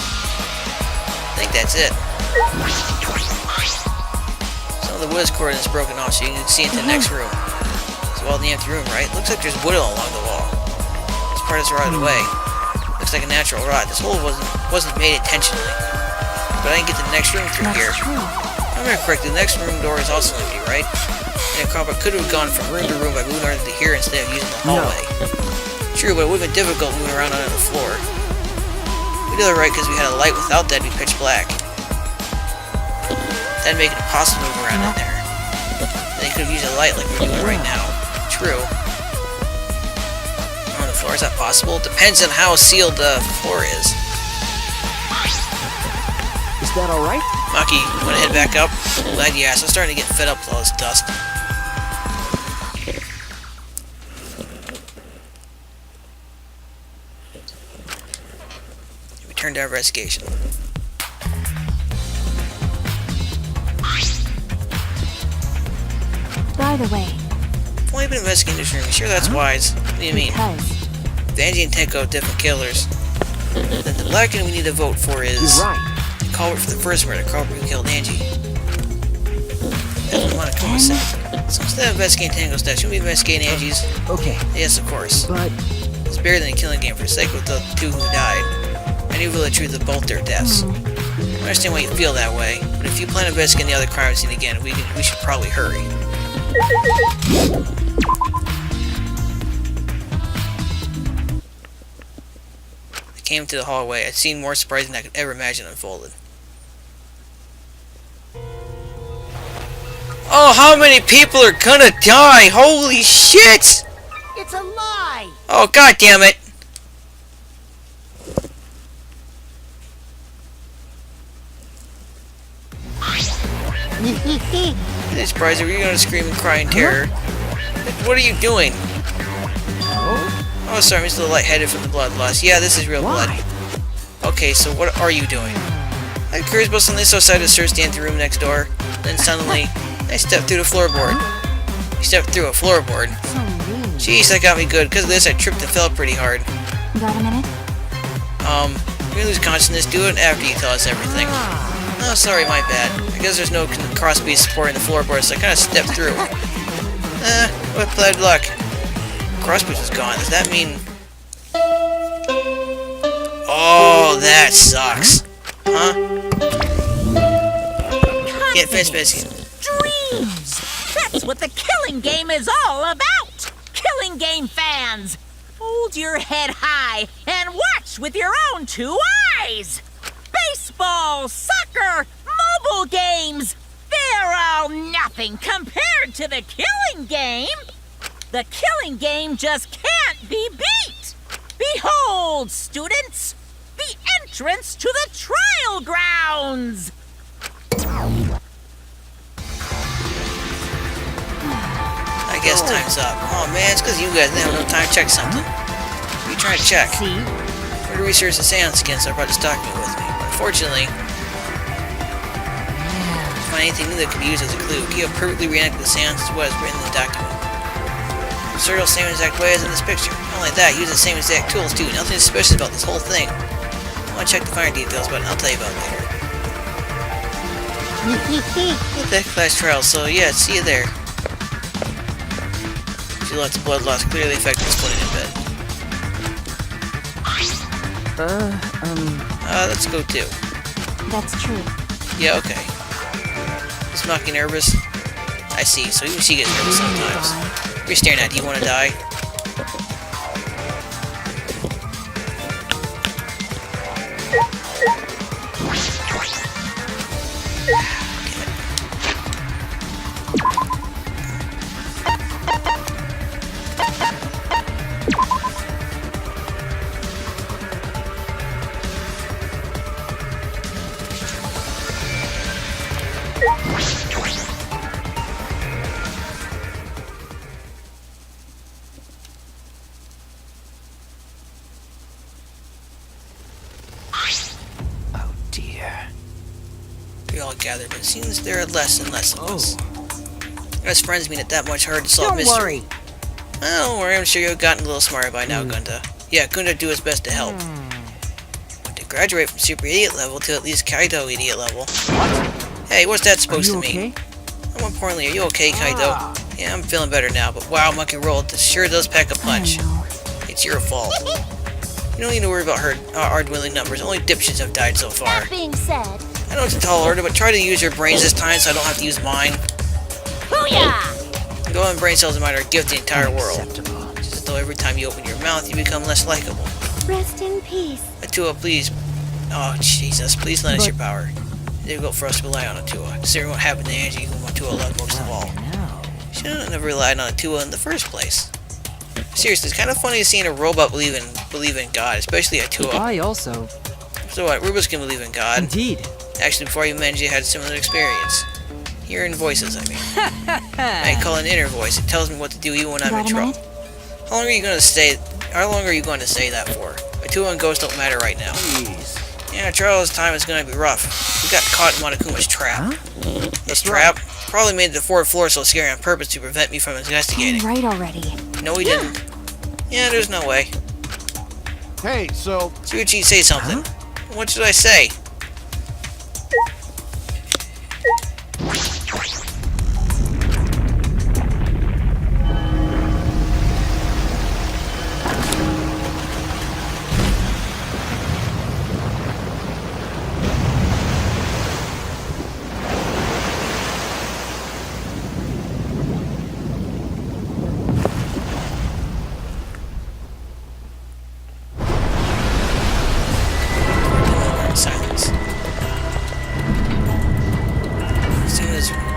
I think that's it. Some of the wood is corded and it's broken off, so you can see into the next room. It's well in the empty room, right? Looks like there's wood all along the wall. This part is rotted away. Looks like a natural rot. This hole wasn't made intentionally. But I can get to the next room through here. that's true. If I remember correctly, the next room door is also empty, right? And the culprit could have gone from room to room by moving around to here instead of using the hallway. True, but it would have been difficult moving around on the floor. We did it right because we had a light. Without that, it'd be pitch black. That'd make it impossible to move around in there. Then you could have used a light like we're doing right now. True. On the floor, is that possible? Depends on how sealed the floor is. Is that all right? Maki, wanna head back up? Glad you asked. I'm starting to get fed up with all this dust. return to our investigation. By the way, I've only been investigating this room. You sure that's wise? What do you mean? because If Angie and Tenko are different killers, then the Larkin we need to vote for is You're right. the culprit for the first murder, the culprit who killed Angie. That's what Monokuma said. So instead of investigating Tenko's death, shouldn't we investigate Angie's? Okay, Yes, of course. but It's better than a killing game for the sake of the two who died. I knew the truth of both their deaths. I understand why you feel that way, but if you plan to investigate the other crime scene again, we should probably hurry. I came into the hallway. I'd seen more surprising than I could ever imagine unfolded. Oh, how many people are gonna die? Holy shit! It's a lie! Oh, god damn it! I'm surprised. Are you gonna scream and cry in terror? What are you doing? Oh, sorry, I'm just a little lightheaded from the blood loss. Yeah, this is real blood. Okay, so what are you doing? I was curious about something so decided to search the empty room next door. Then suddenly, I stepped through the floorboard. You stepped through a floorboard. Jeez, that got me good. Because of this, I tripped and fell pretty hard. got a minute? You're gonna lose consciousness. Do it after you tell us everything. Oh, sorry, my bad. I guess there's no crossbeam support in the floorboard, so I kind of stepped through. What bad luck. Crossbeam is gone. Does that mean... Oh, that sucks. Huh? Get fence biscuit. Dreams! That's what the killing game is all about! Killing game fans! Hold your head high and watch with your own two eyes! Baseball, soccer, mobile games! They're all nothing compared to the killing game! The killing game just can't be beat! Behold, students, the entrance to the trial grounds! I guess time's up. Oh man, it's because you guys didn't have enough time to check something. You try to check. See? We're to research the seance again, so I brought this document with me. Unfortunately, find anything new that could be used as a clue. Kyo perfectly reenacted the seance as what is written in the document. Insert the same exact way as in this picture. Not only that, use the same exact tools too. Nothing suspicious about this whole thing. I want to check the finer details, but I'll tell you about it later. That class trial, so yeah, see you there. She lots of blood loss clearly affected the splitting in bed. Let's go too. That's true. Yeah, okay. Is Maki nervous? I see, so even she gets nervous sometimes. You're staring at, do you want to die? We all gathered, but it seems there are less and less of us. As friends mean it that much harder to solve mystery. Oh, don't worry, I'm sure you've gotten a little smarter by now, Gunda. Yeah, Gunda do his best to help. But to graduate from super idiot level to at least Kaito idiot level. Hey, what's that supposed to mean? And more importantly, are you okay, Kaito? Yeah, I'm feeling better now, but wow, Monkey Roll, this sure does pack a punch. It's your fault. You don't need to worry about our dwindling numbers. Only dipshits have died so far. That being said, I know it's a tall order, but try to use your brains this time so I don't have to use mine. booyah! Go on, brain cells of mine are a gift to the entire world. Just as though every time you open your mouth, you become less likable. Rest in peace. Atua, please. Oh, Jesus, please lend us your power. It's difficult for us to rely on Atua, considering what happened to Angie, whom Atua loved most of all. Shouldn't have relied on Atua in the first place. Seriously, it's kind of funny seeing a robot believe in God, especially Atua. I also. So what, robots can believe in God. Indeed. Actually, before you mentioned you had a similar experience. Hearing voices, I mean. I call it an inner voice. It tells me what to do even when I'm in trouble. How long are you going to say that for? Atua and Ghost don't matter right now. Please. Yeah, Charles' time is gonna be rough. We got caught in Monokuma's trap. This trap probably made the fourth floor so scary on purpose to prevent me from investigating. Right already. No, he didn't. Yeah, there's no way. Hey, so... Suichi, say something. What should I say? Silence.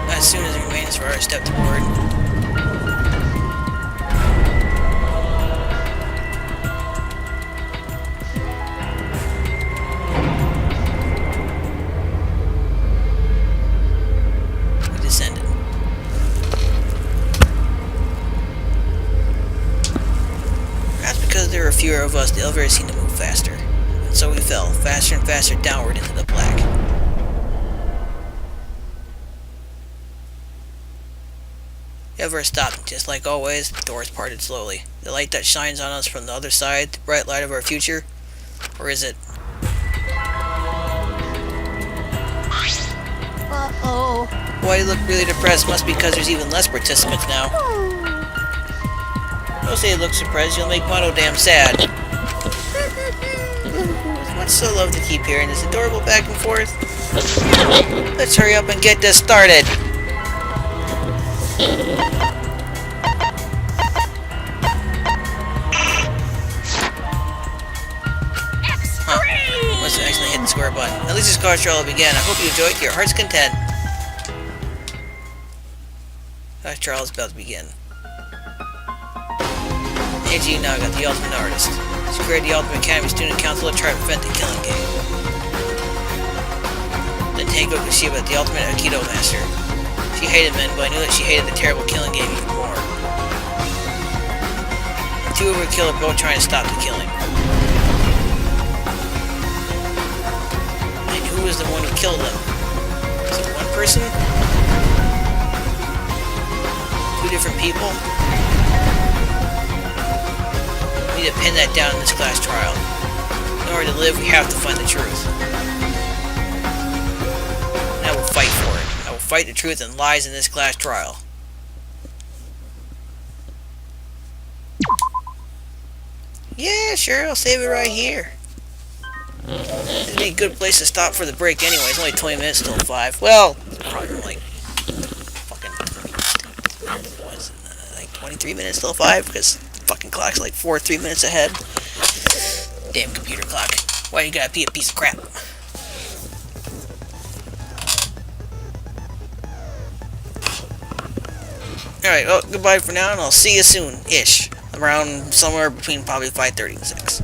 As soon as it remains for our step to board. We descended. Perhaps because there were fewer of us, the elevator seemed to move faster. And so we fell, faster and faster downward into the black. The elevator stopped, just like always, the doors parted slowly. The light that shines on us from the other side, the bright light of our future? Or is it? Uh-oh. Why you look really depressed? Must be because there's even less participants now. Don't say you look surprised, you'll make Mono damn sad. What's so love to keep hearing this adorable back and forth? Let's hurry up and get this started. Huh. Must have accidentally hit the square button. At least this car trial began. I hope you enjoyed to your heart's content. Our trial is about to begin. Eiji Naga, the ultimate artist. She created the Ultimate Academy Student Council to try to prevent the killing game. Then Tango Kashiba, the ultimate Aikido master. She hated men, but I knew that she hated the terrible killing game even more. The two of her killed both trying to stop the killing. And who was the one who killed them? Was it one person? Two different people? We need to pin that down in this class trial. In order to live, we have to find the truth. And I will fight for it. I will fight the truth and lies in this class trial. Yeah, sure, I'll save it right here. This would be a good place to stop for the break anyway. It's only 20 minutes till 5. Well, probably like fucking what is it, like 23 minutes till 5 because the fucking clock's like 3 minutes ahead. Damn computer clock. Why you gotta be a piece of crap? Alright, well, goodbye for now, and I'll see you soon-ish. Around somewhere between probably 5:30 and 6.